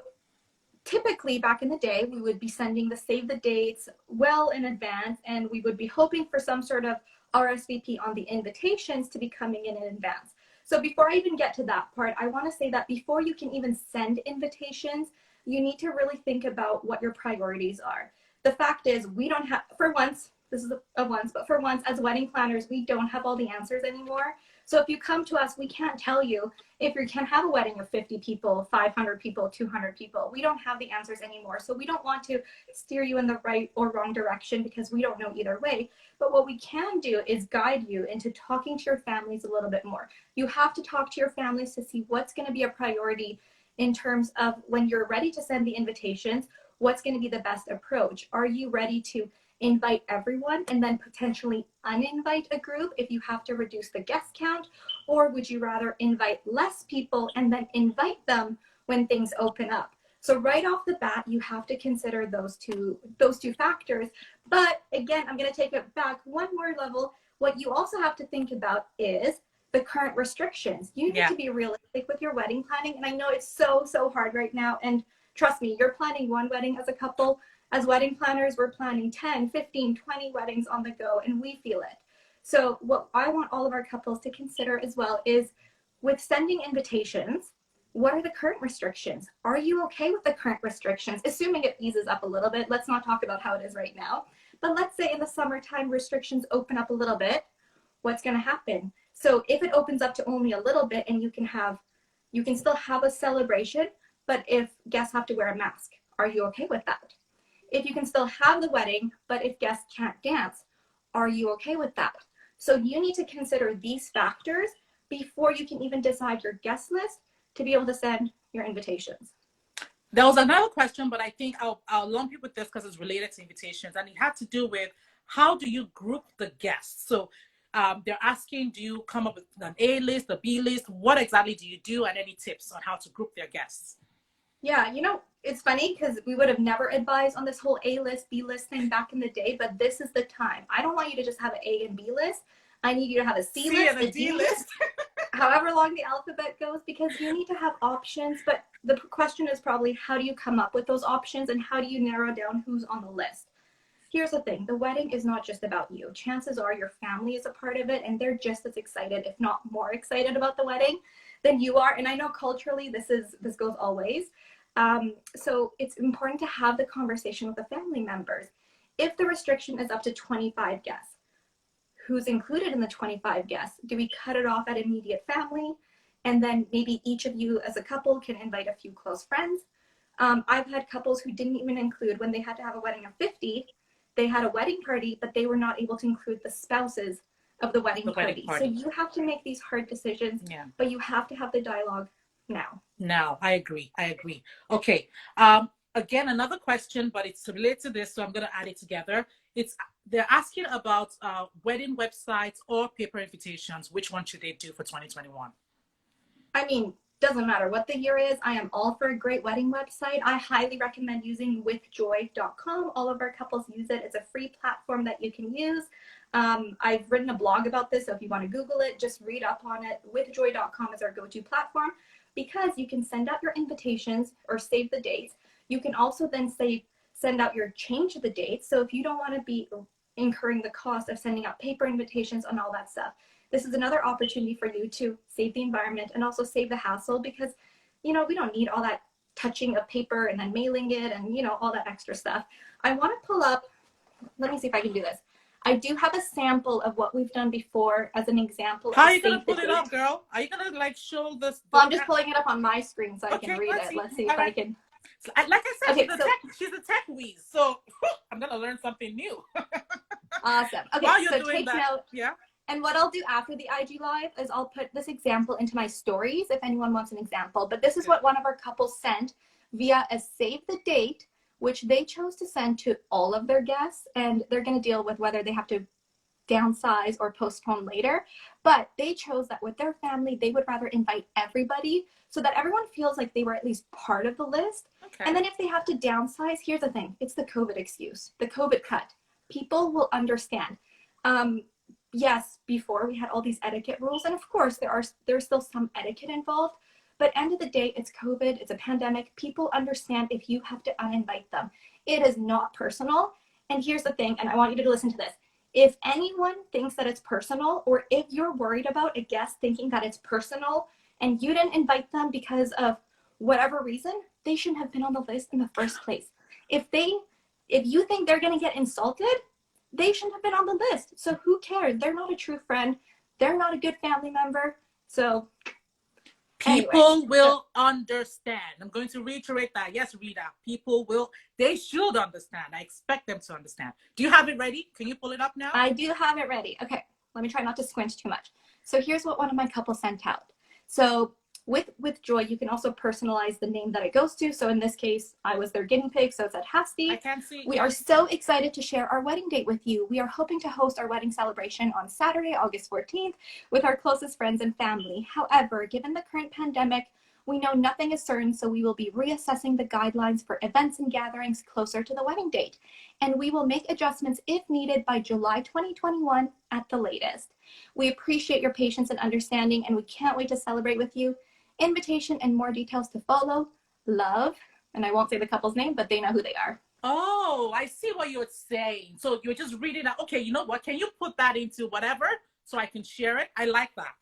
typically back in the day, we would be sending the save the dates well in advance, and we would be hoping for some sort of RSVP on the invitations to be coming in advance. So before I even get to that part, I want to say that before you can even send invitations, you need to really think about what your priorities are. The fact is, we don't have, for once, this is a once, but for once, as wedding planners, we don't have all the answers anymore. So if you come to us, we can't tell you if you can have a wedding of 50 people, 500 people, 200 people. We don't have the answers anymore. So we don't want to steer you in the right or wrong direction because we don't know either way. But what we can do is guide you into talking to your families a little bit more. You have to talk to your families to see what's going to be a priority in terms of when you're ready to send the invitations. what's going to be the best approach? Are you ready to invite everyone and then potentially uninvite a group if you have to reduce the guest count? Or would you rather invite less people and then invite them when things open up? So right off the bat, you have to consider those two factors. But again, I'm going to take it back one more level. What you also have to think about is the current restrictions. You need to be realistic with your wedding planning. And I know it's so hard right now. And trust me, you're planning one wedding as a couple. As wedding planners, we're planning 10, 15, 20 weddings on the go, and we feel it. So what I want all of our couples to consider as well is, with sending invitations, what are the current restrictions? Are you okay with the current restrictions? Assuming it eases up a little bit. Let's not talk about how it is right now. But let's say in the summertime restrictions open up a little bit. What's going to happen? So if it opens up to only a little bit and you can still have a celebration, but if guests have to wear a mask, are you okay with that? If you can still have the wedding, but if guests can't dance, are you okay with that? So you need to consider these factors before you can even decide your guest list to be able to send your invitations. There was another question, but I think I'll lump you with this because it's related to invitations, and it had to do with how do you group the guests? So they're asking, do you come up with an A list, a B list? What exactly do you do, and any tips on how to group their guests? Yeah, it's funny because we would have never advised on this whole A list, B list thing back in the day, but this is the time. I don't want you to just have an A and B list. I need you to have a C list, and a D list. However long the alphabet goes, because you need to have options. But the question is probably, how do you come up with those options and how do you narrow down who's on the list? Here's the thing. The wedding is not just about you. Chances are your family is a part of it, and they're just as excited, if not more excited about the wedding than you are. And I know culturally this goes all ways. So it's important to have the conversation with the family members. If the restriction is up to 25 guests, who's included in the 25 guests? Do we cut it off at immediate family? And then maybe each of you as a couple can invite a few close friends. I've had couples who didn't even include, when they had to have a wedding of 50, they had a wedding party, but they were not able to include the spouses of the wedding party. So you have to make these hard decisions, but you have to have the dialogue now. Now, I agree. Okay. Again, another question, but it's related to this, so I'm going to add it together. They're asking about wedding websites or paper invitations. Which one should they do for 2021? I mean, doesn't matter what the year is. I am all for a great wedding website. I highly recommend using withjoy.com. All of our couples use it. It's a free platform that you can use. I've written a blog about this, so if you want to Google it, just read up on it. Withjoy.com is our go-to platform because you can send out your invitations or save the dates. You can also then send out your change the dates. So if you don't want to be incurring the cost of sending out paper invitations and all that stuff, this is another opportunity for you to save the environment and also save the hassle, because, we don't need all that touching of paper and then mailing it and, all that extra stuff. I want to pull up, let me see if I can do this. I do have a sample of what we've done before as an example. How are you going to pull it up, girl? Are you going to show this? Well, I'm just pulling it up on my screen so I can read it. Let's see if I can. Like I said, okay, she's a tech whiz, so I'm going to learn something new. Awesome. Okay, while you're so doing take that, note. And what I'll do after the IG Live is I'll put this example into my stories if anyone wants an example. But this is what one of our couples sent via a save the date, which they chose to send to all of their guests. And they're going to deal with whether they have to downsize or postpone later. But they chose that with their family, they would rather invite everybody so that everyone feels like they were at least part of the list. Okay. And then if they have to downsize, here's the thing. It's the COVID excuse, the COVID cut. People will understand. Yes, before we had all these etiquette rules, and of course there's still some etiquette involved, but end of the day, it's COVID, it's a pandemic. People understand if you have to uninvite them. It is not personal. And here's the thing, and I want you to listen to this. If anyone thinks that it's personal, or if you're worried about a guest thinking that it's personal and you didn't invite them because of whatever reason, they shouldn't have been on the list in the first place. If you think they're going to get insulted, they shouldn't have been on the list. So who cares? They're not a true friend. They're not a good family member. So people will understand. I'm going to reiterate that. Yes, Rita, they should understand. I expect them to understand. Do you have it ready? Can you pull it up now? I do have it ready. Okay, let me try not to squint too much. So here's what one of my couples sent out. So With Joy, you can also personalize the name that it goes to. So in this case, I was their guinea pig, so it's at Hasti. I can see. We are so excited to share our wedding date with you. We are hoping to host our wedding celebration on Saturday, August 14th, with our closest friends and family. However, given the current pandemic, we know nothing is certain, so we will be reassessing the guidelines for events and gatherings closer to the wedding date. And we will make adjustments if needed by July 2021 at the latest. We appreciate your patience and understanding, and we can't wait to celebrate with you. Invitation and more details to follow. Love, and I won't say the couple's name, but they know who they are. Oh, I see what you're saying. So you're just reading out. Okay, you know what? Can you put that into whatever so I can share it? I like that.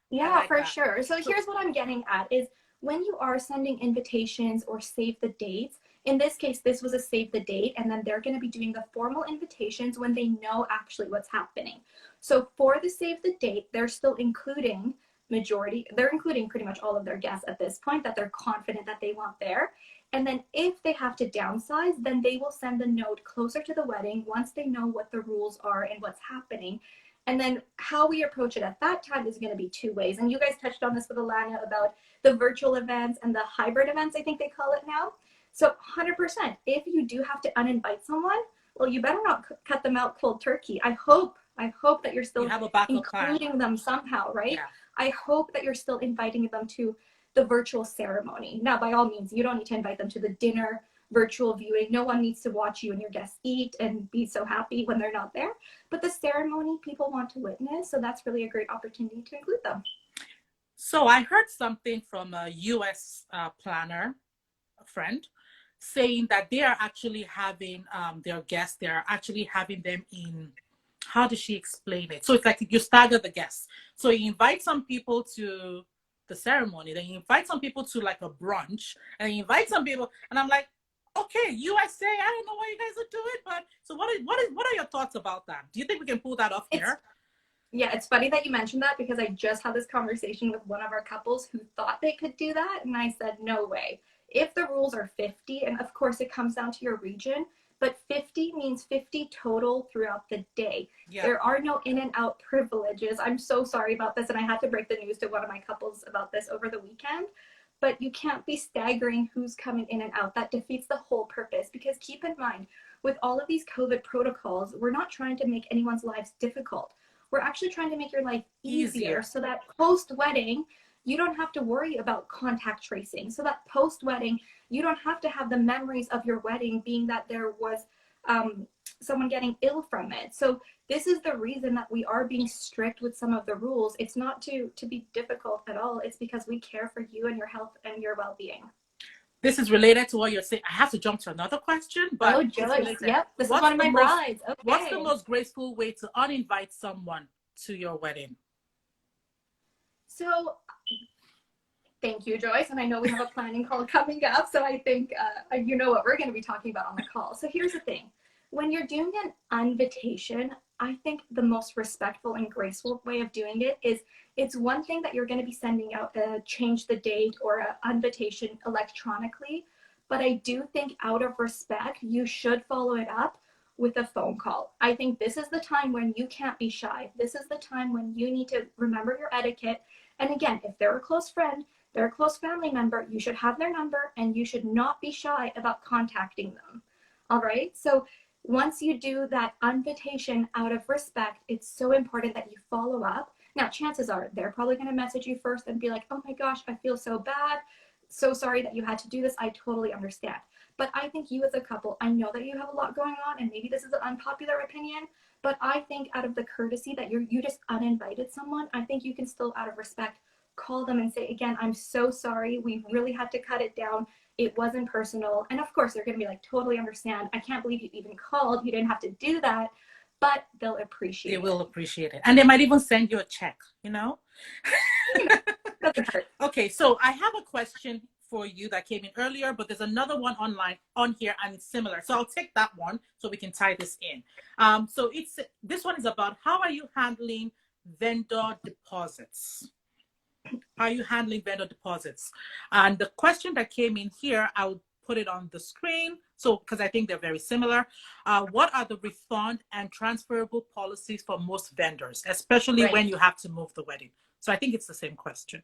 Yeah, like for sure. So here's what I'm getting at is when you are sending invitations or save the dates, in this case, this was a save the date, and then they're going to be doing the formal invitations when they know actually what's happening. So for the save the date, they're still including they're including pretty much all of their guests at this point that they're confident that they want there. And then if they have to downsize, then they will send the note closer to the wedding once they know what the rules are and what's happening. And then how we approach it at that time is going to be two ways. And you guys touched on this with Alana about the virtual events and the hybrid events, I think they call it now. So 100%, if you do have to uninvite someone, well, you better not cut them out cold turkey. I hope that you're still including them somehow, right? Yeah. I hope that you're still inviting them to the virtual ceremony. Now, by all means, you don't need to invite them to the dinner virtual viewing. No one needs to watch you and your guests eat and be so happy when they're not there. But the ceremony people want to witness, so that's really a great opportunity to include them. So I heard something from a US planner, a friend, saying that they are actually having their guests, they're actually having them in, how does she explain it? So it's like you stagger the guests. So you invite some people to the ceremony, then you invite some people to like a brunch, and you invite some people, and I'm like, okay, USA, I don't know what you guys are doing, but so what are your thoughts about that? Do you think we can pull that off here? Yeah, it's funny that you mentioned that because I just had this conversation with one of our couples who thought they could do that, and I said, no way. If the rules are 50, and of course it comes down to your region, but 50 means 50 total throughout the day. Yeah. There are no in and out privileges. I'm so sorry about this, and I had to break the news to one of my couples about this over the weekend. But you can't be staggering who's coming in and out. That defeats the whole purpose, because keep in mind, with all of these COVID protocols, we're not trying to make anyone's lives difficult. We're actually trying to make your life easier so that post-wedding, you don't have to worry about contact tracing. So that post-wedding, you don't have to have the memories of your wedding being that there was someone getting ill from it. So this is the reason that we are being strict with some of the rules. It's not to be difficult at all. It's because we care for you and your health and your well-being. This is related to what you're saying. I have to jump to another question, but Joyce, yep, this is one of my brides. Okay. What's the most graceful way to uninvite someone to your wedding? So, thank you, Joyce. And I know we have a planning call coming up, so I think you know what we're going to be talking about on the call. So here's the thing. When you're doing an invitation, I think the most respectful and graceful way of doing it is, it's one thing that you're going to be sending out a change the date or an invitation electronically, but I do think out of respect, you should follow it up with a phone call. I think this is the time when you can't be shy. This is the time when you need to remember your etiquette. And again, if they're a close friend, they're a close family member, you should have their number and you should not be shy about contacting them. All right. So once you do that invitation out of respect, it's so important that you follow up. Now, chances are they're probably going to message you first and be like, oh my gosh, I feel so bad. So sorry that you had to do this. I totally understand. But I think you as a couple, I know that you have a lot going on, and maybe this is an unpopular opinion, but I think out of the courtesy that you just uninvited someone, I think you can still, out of respect, call them and say, again, I'm so sorry. We really had to cut it down. It wasn't personal. And of course, they're going to be like, totally understand. I can't believe you even called. You didn't have to do that. But they'll appreciate it. They will appreciate it. And they might even send you a check, you know? Okay, so I have a question for you that came in earlier, but there's another one online on here and it's similar. So I'll take that one so we can tie this in. So this one is about, how are you handling vendor deposits? How are you handling vendor deposits? And the question that came in here, I'll put it on the screen. So, because I think they're very similar. What are the refund and transferable policies for most vendors, especially when you have to move the wedding? So I think it's the same question.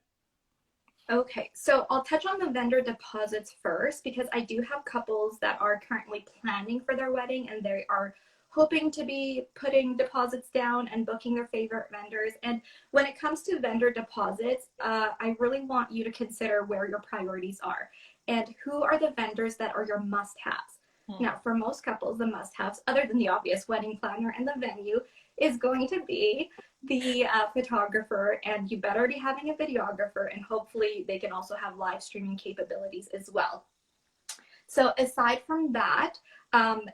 Okay, so I'll touch on the vendor deposits first because I do have couples that are currently planning for their wedding and they are hoping to be putting deposits down and booking their favorite vendors. And when it comes to vendor deposits, I really want you to consider where your priorities are and who are the vendors that are your must-haves. Now, for most couples, the must-haves, other than the obvious wedding planner and the venue, is going to be the photographer, and you better be having a videographer, and hopefully they can also have live streaming capabilities as well. So aside from that,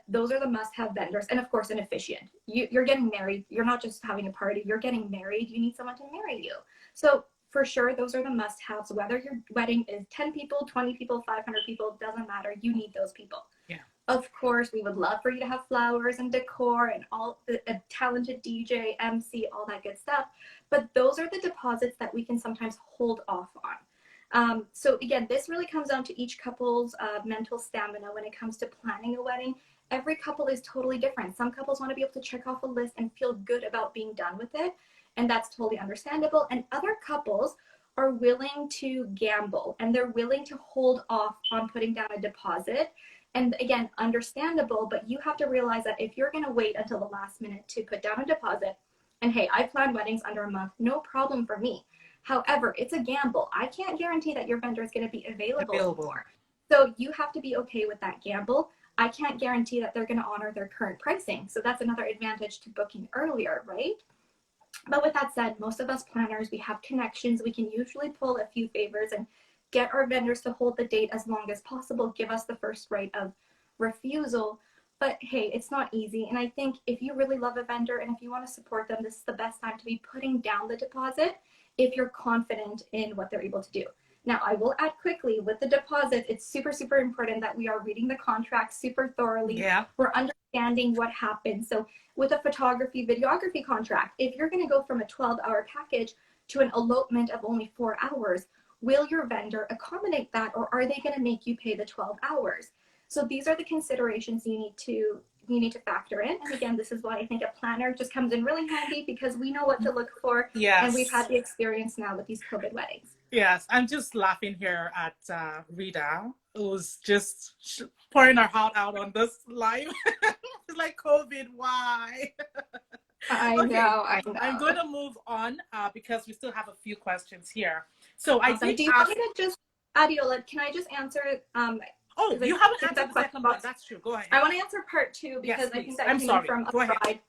those are the must-have vendors, and of course an officiant. You're getting married. You're not just having a party. You're getting married. You need someone to marry you. So for sure, those are the must-haves. Whether your wedding is 10 people, 20 people, 500 people, doesn't matter. You need those people. Yeah. Of course, we would love for you to have flowers and decor and all a talented DJ, MC, all that good stuff. But those are the deposits that we can sometimes hold off on. So again, this really comes down to each couple's mental stamina when it comes to planning a wedding. Every couple is totally different. Some couples want to be able to check off a list and feel good about being done with it, and that's totally understandable. And other couples are willing to gamble and they're willing to hold off on putting down a deposit. And again, understandable, but you have to realize that if you're going to wait until the last minute to put down a deposit, and hey, I plan weddings under a month, no problem for me. However, it's a gamble. I can't guarantee that your vendor is going to be available. So you have to be okay with that gamble. I can't guarantee that they're going to honor their current pricing. So that's another advantage to booking earlier, right? But with that said, most of us planners, we have connections. We can usually pull a few favors and get our vendors to hold the date as long as possible, give us the first right of refusal. But hey, it's not easy. And I think if you really love a vendor and if you want to support them, this is the best time to be putting down the deposit if you're confident in what they're able to do. Now, I will add quickly with the deposit, it's super, super important that we are reading the contract super thoroughly. Yeah. We're understanding what happened. So with a photography, videography contract, if you're going to go from a 12-hour package to an elopement of only 4 hours, will your vendor accommodate that, or are they going to make you pay the 12 hours? So these are the considerations you need to factor in. And again, this is why I think a planner just comes in really handy because we know what to look for. Yes. And we've had the experience now with these COVID weddings. Yes, I'm just laughing here at Rita, who's just pouring her heart out on this live. It's like, COVID, why? I know. I'm going to move on because we still have a few questions here. So awesome. Do you want me to just, Adeola, can I just answer? Oh, you haven't answered the second one. That's true. Go ahead. I want to answer part two because I think that came from a bride.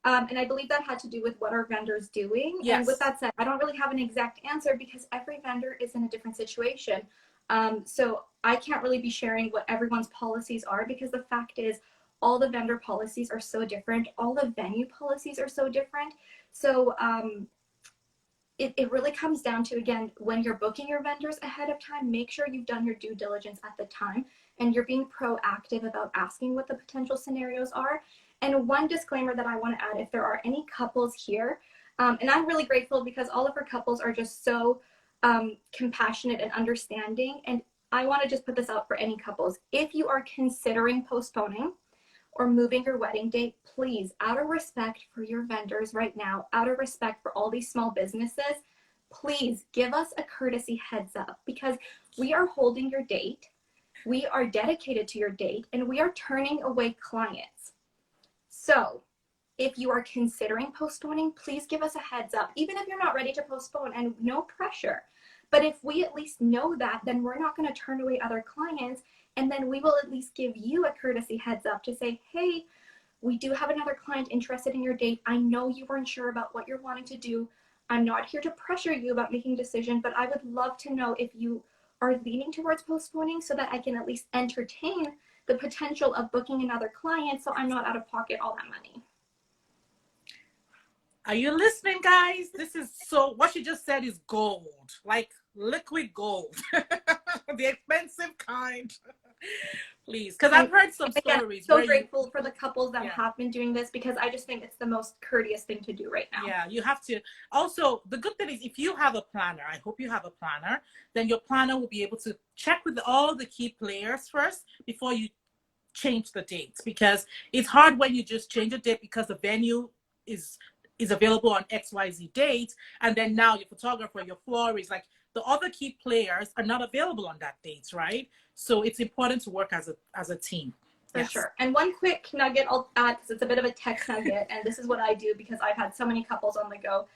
And I believe that had to do with what our vendor's doing. Yes. And with that said, I don't really have an exact answer because every vendor is in a different situation. So I can't really be sharing what everyone's policies are because the fact is all the vendor policies are so different. All the venue policies are so different. So it really comes down to, again, when you're booking your vendors ahead of time, make sure you've done your due diligence at the time and you're being proactive about asking what the potential scenarios are. And one disclaimer that I want to add, if there are any couples here, and I'm really grateful because all of our couples are just so compassionate and understanding. And I want to just put this out for any couples. If you are considering postponing or moving your wedding date, please, out of respect for your vendors right now, out of respect for all these small businesses, please give us a courtesy heads up because we are holding your date, we are dedicated to your date, and we are turning away clients. So if you are considering postponing, please give us a heads up, even if you're not ready to postpone, and no pressure. But if we at least know that, then we're not going to turn away other clients. And then we will at least give you a courtesy heads up to say, hey, we do have another client interested in your date. I know you weren't sure about what you're wanting to do. I'm not here to pressure you about making a decision, but I would love to know if you are leaning towards postponing so that I can at least entertain the potential of booking another client so I'm not out of pocket all that money. Are you listening, guys? This is what she just said is gold, like liquid gold, the expensive kind. Please, because I've heard some stories. I'm so grateful for the couples that have been doing this because I just think it's the most courteous thing to do right now. Yeah, you have to. Also, the good thing is if you have a planner, I hope you have a planner, then your planner will be able to check with all the key players first before you change the dates, because it's hard when you just change a date because the venue is available on XYZ date, and then now your photographer, your florist, like the other key players are not available on that date, right? So it's important to work as a team. For Yes. sure. And one quick nugget I'll add, because it's a bit of a tech nugget, and this is what I do because I've had so many couples on the go.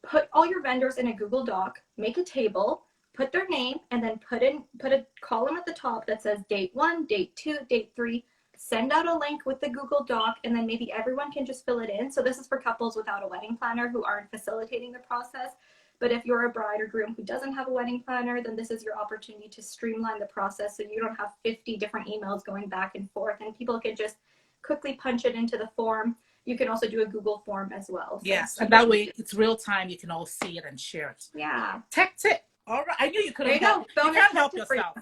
Put all your vendors in a Google Doc, make a table, put their name, and then put a column at the top that says date 1, date 2, date 3. Send out a link with the Google Doc, and then maybe everyone can just fill it in. So this is for couples without a wedding planner who aren't facilitating the process. But if you're a bride or groom who doesn't have a wedding planner, then this is your opportunity to streamline the process so you don't have 50 different emails going back and forth, and people can just quickly punch it into the form. You can also do a Google form as well. So yes, and that way it's real time. You can all see it and share it. yeah. Tech tip. All right. I knew you couldn't help. You can't help yourself.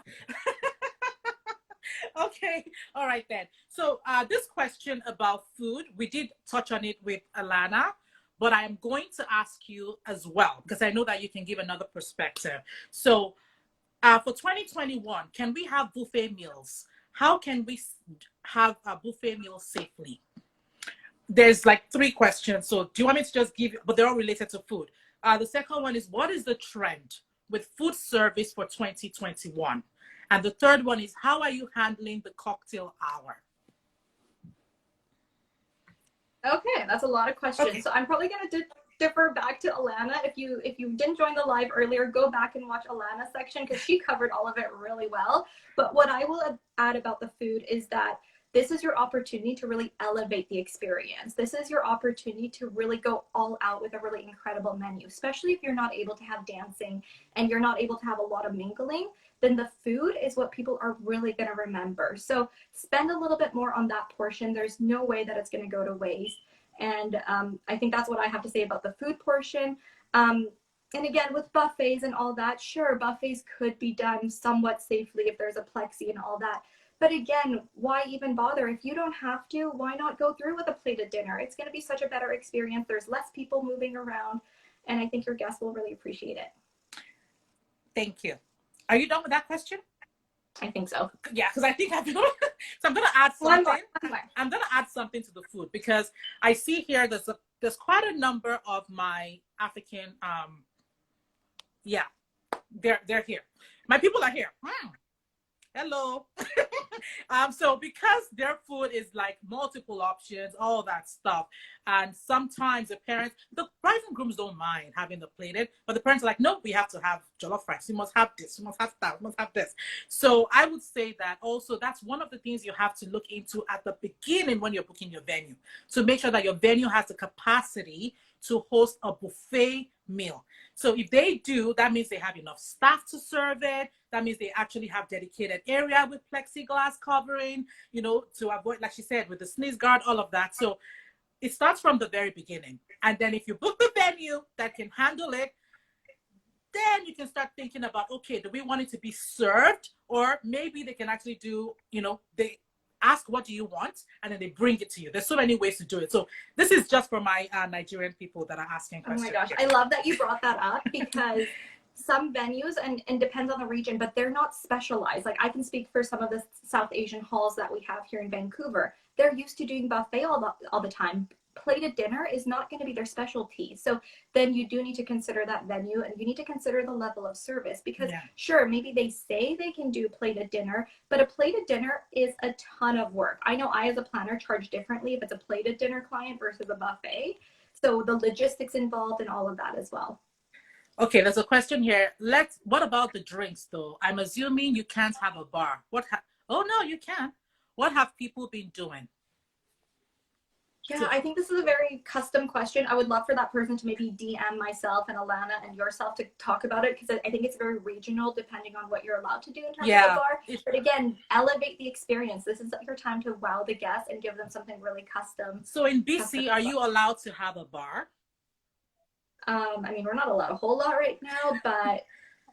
Okay. All right then. So this question about food, we did touch on it with Alana, but I am going to ask you as well, because I know that you can give another perspective. So for 2021, can we have buffet meals? How can we have a buffet meal safely? There's like 3 questions. So do you want me to just give, but they're all related to food. The second one is, what is the trend with food service for 2021? And the third one is, how are you handling the cocktail hour? Okay, that's a lot of questions. Okay. So I'm probably going to defer back to Alana. If you didn't join the live earlier, go back and watch Alana's section because she covered all of it really well. But what I will add about the food is that this is your opportunity to really elevate the experience. This is your opportunity to really go all out with a really incredible menu, especially if you're not able to have dancing and you're not able to have a lot of mingling. Then the food is what people are really going to remember. So spend a little bit more on that portion. There's no way that it's going to go to waste. And I think that's what I have to say about the food portion. And again, with buffets and all that, sure, buffets could be done somewhat safely if there's a plexi and all that. But again, why even bother? If you don't have to, why not go through with a plated dinner? It's going to be such a better experience. There's less people moving around, and I think your guests will really appreciate it. Thank you. Are you done with that question? I think so. Yeah, because I think I've so I'm going to add something. One more. I'm going to add something to the food because I see here there's quite a number of my African they're here. My people are here. Hello. So because their food is like multiple options, all that stuff, and sometimes the bride and grooms don't mind having the plated, but the parents are like, no, we have to have jollof rice. We must have this. We must have that. We must have this. So I would say that also that's one of the things you have to look into at the beginning when you're booking your venue, to make sure that your venue has the capacity to host a buffet meal. So if they do, that means they have enough staff to serve it. That means they actually have dedicated area with plexiglass covering, to avoid, like she said, with the sneeze guard, all of that. So it starts from the very beginning. And then if you book the venue that can handle it, then you can start thinking about, okay, do we want it to be served? Or maybe they can actually do, they ask, what do you want? And then they bring it to you. There's so many ways to do it. So this is just for my Nigerian people that are asking questions. Oh my gosh, I love that you brought that up because some venues, and depends on the region, but they're not specialized. Like I can speak for some of the South Asian halls that we have here in Vancouver. They're used to doing buffet all the time. Plated dinner is not going to be their specialty. So then you do need to consider that venue, and you need to consider the level of service because sure, maybe they say they can do plated dinner, but a plated dinner is a ton of work. I know I as a planner charge differently if it's a plated dinner client versus a buffet. So the logistics involved and all of that as well. Okay, there's a question here. What about the drinks though? I'm assuming you can't have a bar. Oh no, you can. What have people been doing? Yeah, I think this is a very custom question. I would love for that person to maybe DM myself and Alana and yourself to talk about it because I think it's very regional depending on what you're allowed to do in terms of the bar. But again, elevate the experience. This is your time to wow the guests and give them something really custom. So in BC, are you allowed to have a bar? I mean, we're not allowed a whole lot right now, but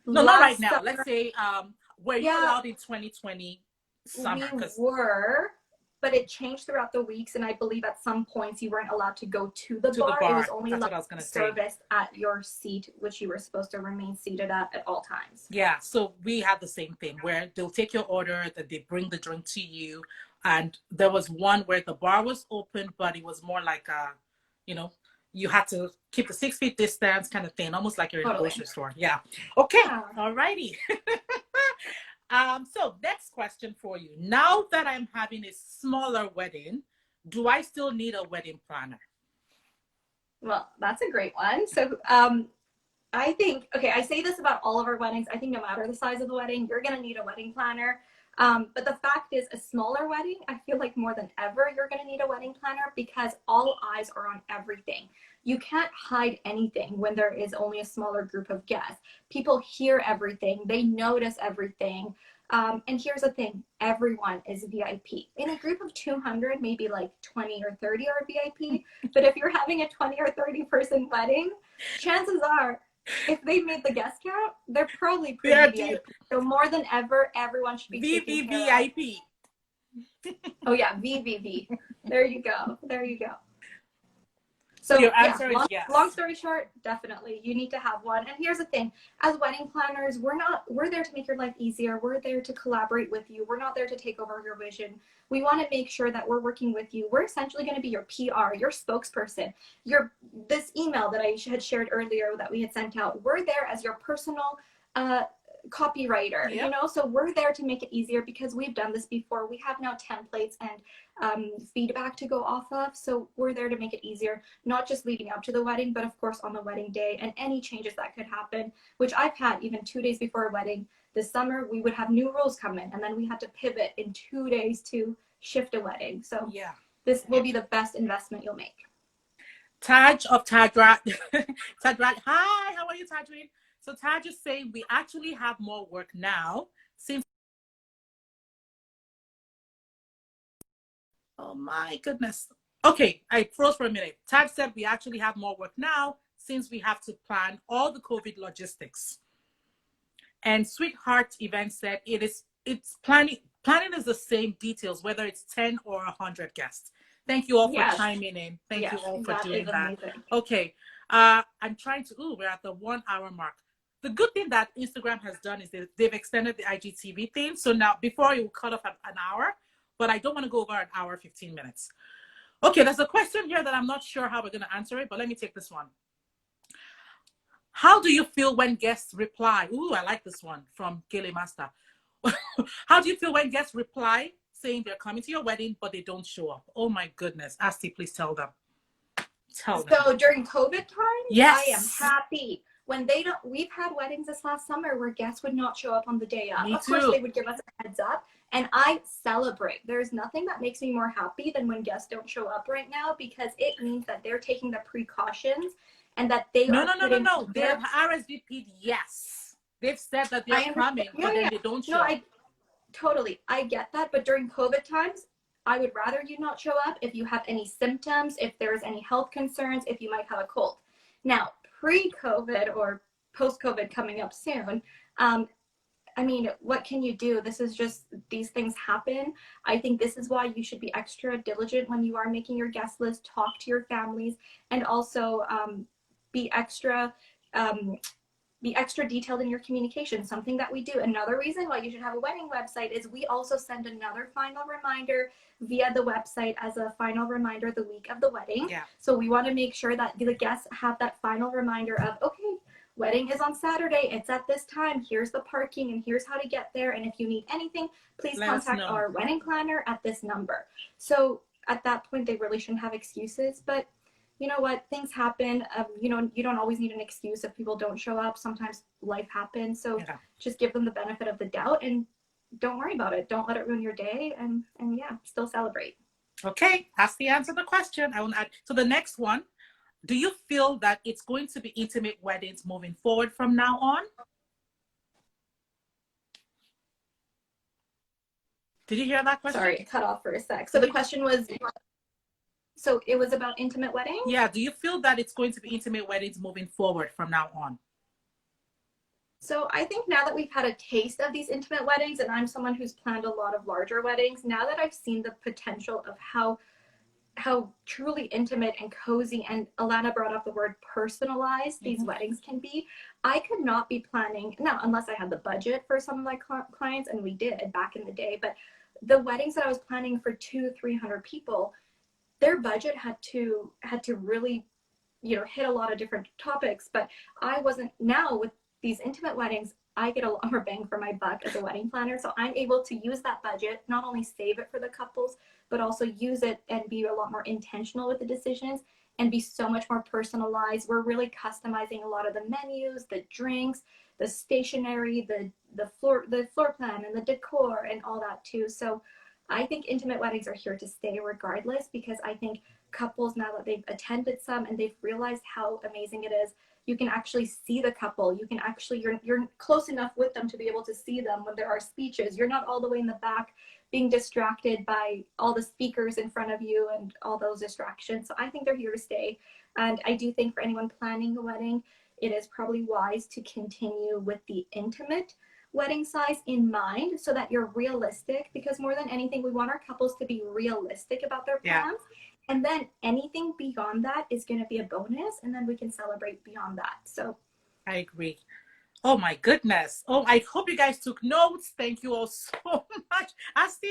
no, not right now. Let's say were you allowed in 2020 summer? We were. But it changed throughout the weeks, and I believe at some points you weren't allowed to go to the bar. It was only serviced at your seat, which you were supposed to remain seated at all times. Yeah, so we had the same thing where they'll take your order, that they bring the drink to you, and there was one where the bar was open, but it was more like a, you had to keep the 6 feet distance kind of thing, almost like you're in a Totally. grocery store. Yeah. Okay. Yeah. All righty. So next question for you. Now that I'm having a smaller wedding, do I still need a wedding planner? Well, that's a great one. So I think, okay, I say this about all of our weddings. I think no matter the size of the wedding, you're going to need a wedding planner. But the fact is, a smaller wedding, I feel like more than ever, you're going to need a wedding planner because all eyes are on everything. You can't hide anything when there is only a smaller group of guests. People hear everything, they notice everything. And here's the thing, everyone is VIP. In a group of 200, maybe like 20 or 30 are VIP. But if you're having a 20 or 30 person wedding, chances are, if they made the guest count, they're probably pretty VIP. So more than ever, everyone should be taken care of. VVVIP. Oh yeah, VVV. There you go. There you go. So your yeah, answer is yes. long story short, definitely you need to have one. And here's the thing, as wedding planners, we're there to make your life easier. We're there to collaborate with you. We're not there to take over your vision. We want to make sure that we're working with you. We're essentially going to be your PR, your spokesperson, this email that I had shared earlier that we had sent out. We're there as your personal copywriter, Yep. So we're there to make it easier because we've done this before. We have now templates and feedback to go off of. So we're there to make it easier, not just leading up to the wedding, but of course on the wedding day and any changes that could happen, which I've had even 2 days before a wedding. This summer, we would have new rules come in and then we had to pivot in 2 days to shift a wedding. So yeah, this will be the best investment you'll make. Taj of Tadrat. Tadrat, hi, how are you, Tadrin? So Taj is saying we actually have more work now since. Oh my goodness. Okay, I froze for a minute. Taj said we actually have more work now since we have to plan all the COVID logistics. And Sweetheart Event said it's planning is the same details, whether it's 10 or 100 guests. Thank you all for chiming in. Thank you all for doing that. Okay. I'm trying to, we're at the 1 hour mark. The good thing that Instagram has done is they've extended the IGTV thing. So now, before you cut off at an hour, but I don't want to go over an hour, 15 minutes. Okay, there's a question here that I'm not sure how we're going to answer it, but let me take this one. How do you feel when guests reply? Ooh, I like this one from Gele Master. How do you feel when guests reply saying they're coming to your wedding, but they don't show up? Oh my goodness. Hasti, please tell them. Tell them. So during COVID time, yes. I am happy. When they don't, we've had weddings this last summer where guests would not show up on the day of. Of course, they would give us a heads up, and I celebrate. There's nothing that makes me more happy than when guests don't show up right now, because it means that they're taking the precautions and that they No. They have RSVP'd, yes. They've said that they're coming, but then they don't show up. I get that, but during COVID times, I would rather you not show up if you have any symptoms, if there's any health concerns, if you might have a cold. Now, pre-COVID or post-COVID coming up soon, I mean, what can you do? This is just, these things happen. I think this is why you should be extra diligent when you are making your guest list, talk to your families, and also be extra detailed in your communication, something that we do. Another reason why you should have a wedding website is we also send another final reminder via the website as a final reminder the week of the wedding. Yeah. So we want to make sure that the guests have that final reminder of, okay, wedding is on Saturday, it's at this time, here's the parking and here's how to get there. And if you need anything, please contact our wedding planner at this number. So at that point, they really shouldn't have excuses, but you know what, things happen. You don't always need an excuse if people don't show up. Sometimes life happens. So just give them the benefit of the doubt and don't worry about it. Don't let it ruin your day, and yeah, still celebrate. Okay, that's the answer to the question. I will add. So the next one, do you feel that it's going to be intimate weddings moving forward from now on? Did you hear that question? Sorry, it cut off for a sec. So the question was, so it was about intimate weddings? Yeah, do you feel that it's going to be intimate weddings moving forward from now on? So I think now that we've had a taste of these intimate weddings, and I'm someone who's planned a lot of larger weddings, now that I've seen the potential of how truly intimate and cozy, and Alana brought up the word personalized these weddings can be, I could not be planning, now unless I had the budget for some of my clients, and we did back in the day, but the weddings that I was planning for 200-300 people, their budget had to really hit a lot of different topics, but I wasn't. Now with these intimate weddings, I get a lot more bang for my buck as a wedding planner. So I'm able to use that budget, not only save it for the couples, but also use it and be a lot more intentional with the decisions and be so much more personalized. We're really customizing a lot of the menus, the drinks, the stationery, the floor plan and the decor and all that too. So I think intimate weddings are here to stay regardless, because I think couples, now that they've attended some and they've realized how amazing it is, you can actually see the couple. You can actually, you're close enough with them to be able to see them when there are speeches. You're not all the way in the back being distracted by all the speakers in front of you and all those distractions. So I think they're here to stay. And I do think for anyone planning a wedding, it is probably wise to continue with the intimate wedding size in mind, so that you're realistic, because more than anything, we want our couples to be realistic about their plans. And then anything beyond that is going to be a bonus, and then we can celebrate beyond that. So I agree. Oh my goodness. Oh, I hope you guys took notes. Thank you all so much. Hasti,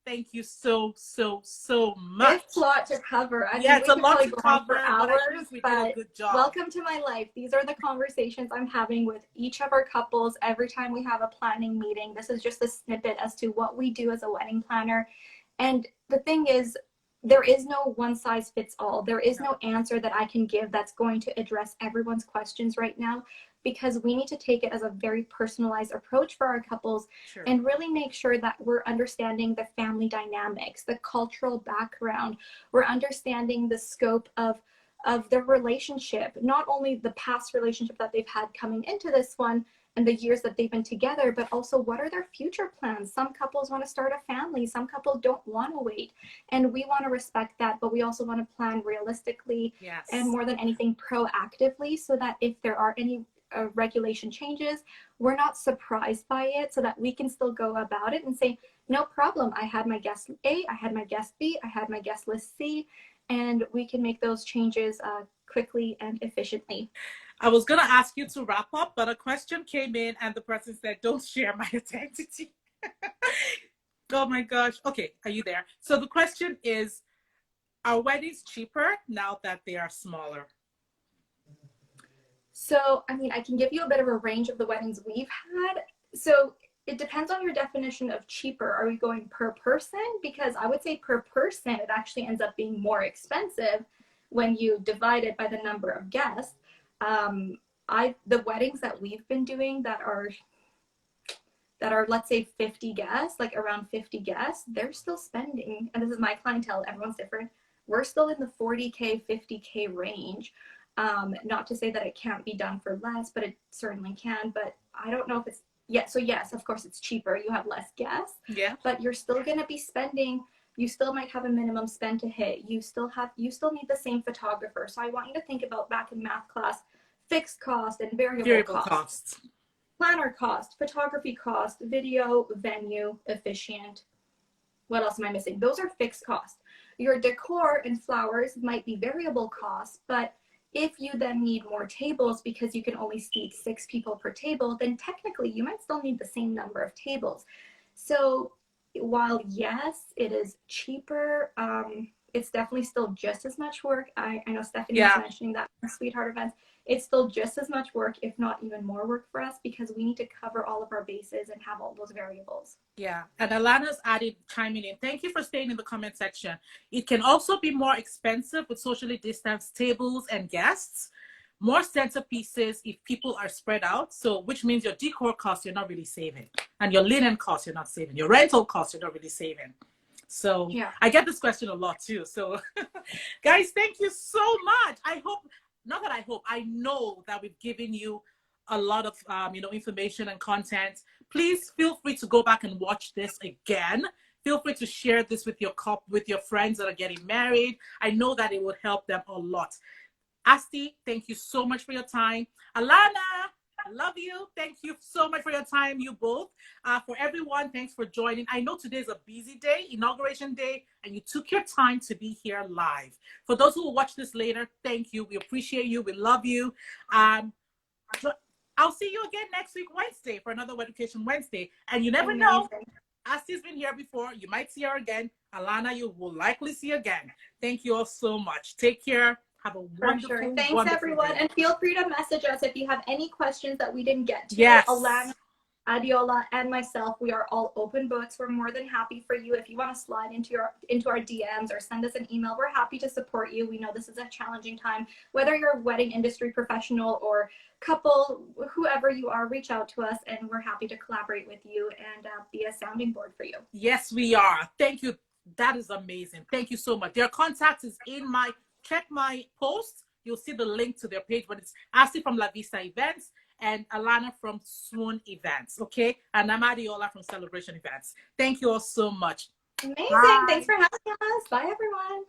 thank you so much. It's a lot to cover. I mean, it's a lot to cover for hours, but we did a good job. Welcome to my life. These are the conversations I'm having with each of our couples every time we have a planning meeting. This is just a snippet as to what we do as a wedding planner. And the thing is, there is no one size fits all. There is no answer that I can give that's going to address everyone's questions right now, because we need to take it as a very personalized approach for our couples. Sure. And really make sure that we're understanding the family dynamics, the cultural background. We're understanding the scope of their relationship, not only the past relationship that they've had coming into this one and the years that they've been together, but also what are their future plans. Some couples want to start a family, some couples don't want to wait, and we want to respect that, but we also want to plan realistically. Yes. And more than anything, proactively, so that if there are any regulation changes, we're not surprised by it, so that we can still go about it and say, no problem, I had my guest A, I had my guest B, I had my guest list C, and we can make those changes quickly and efficiently. I was going to ask you to wrap up, but a question came in and the person said, don't share my identity. Oh my gosh. Okay, are you there? So the question is, are weddings cheaper now that they are smaller? So, I mean, I can give you a bit of a range of the weddings we've had. So it depends on your definition of cheaper. Are we going per person? Because I would say per person, it actually ends up being more expensive when you divide it by the number of guests. The weddings that we've been doing that are let's say 50 guests, like around 50 guests, they're still spending, and this is my clientele, everyone's different, we're still in the 40K, 50K range. Not to say that it can't be done for less, but it certainly can. But I don't know if it's, so yes, of course it's cheaper, you have less guests, but you're still going to be spending, you still might have a minimum spend to hit, you still need the same photographer. So I want you to think about, back in math class, fixed cost and variable costs. Planner cost, photography cost, video, venue, officiant. What else am I missing? Those are fixed costs. Your decor and flowers might be variable costs, but if you then need more tables because you can only seat 6 people per table, then technically you might still need the same number of tables. So while yes, it is cheaper, it's definitely still just as much work. I know Stephanie was mentioning that in Sweetheart events. It's still just as much work, if not even more work for us, because we need to cover all of our bases and have all those variables. Yeah, and Alana's chiming in. Thank you for staying in the comment section. It can also be more expensive with socially distanced tables and guests, more centerpieces if people are spread out. So, which means your decor costs, you're not really saving. And your linen costs, you're not saving. Your rental costs, you're not really saving. So I get this question a lot too. So guys, thank you so much. I know that we've given you a lot of, information and content. Please feel free to go back and watch this again. Feel free to share this with your friends that are getting married. I know that it will help them a lot. Hasti, thank you so much for your time. Alana, I love you. Thank you so much for your time, you both. For everyone, thanks for joining. I know today's a busy day, inauguration day, and you took your time to be here live. For those who will watch this later, thank you. We appreciate you. We love you. I'll see you again next week, Wednesday, for another Weducation Wednesday. And you never know, Hasti's been here before. You might see her again. Alana, you will likely see again. Thank you all so much. Take care. Have a For wonderful, sure. Thanks, wonderful everyone. day. And feel free to message us if you have any questions that we didn't get to. Yes. Alana, Adeola, and myself, we are all open books. We're more than happy for you. If you want to slide into our DMs or send us an email, we're happy to support you. We know this is a challenging time. Whether you're a wedding industry professional or couple, whoever you are, reach out to us, and we're happy to collaborate with you and be a sounding board for you. Yes, we are. Thank you. That is amazing. Thank you so much. Their contact is in my, check my post. You'll see the link to their page, but it's Hasti from Lavista Events and Alana from Swoon Events, okay? And I'm Adeola from Celebration Events. Thank you all so much. Amazing. Bye. Thanks for having us. Bye, everyone.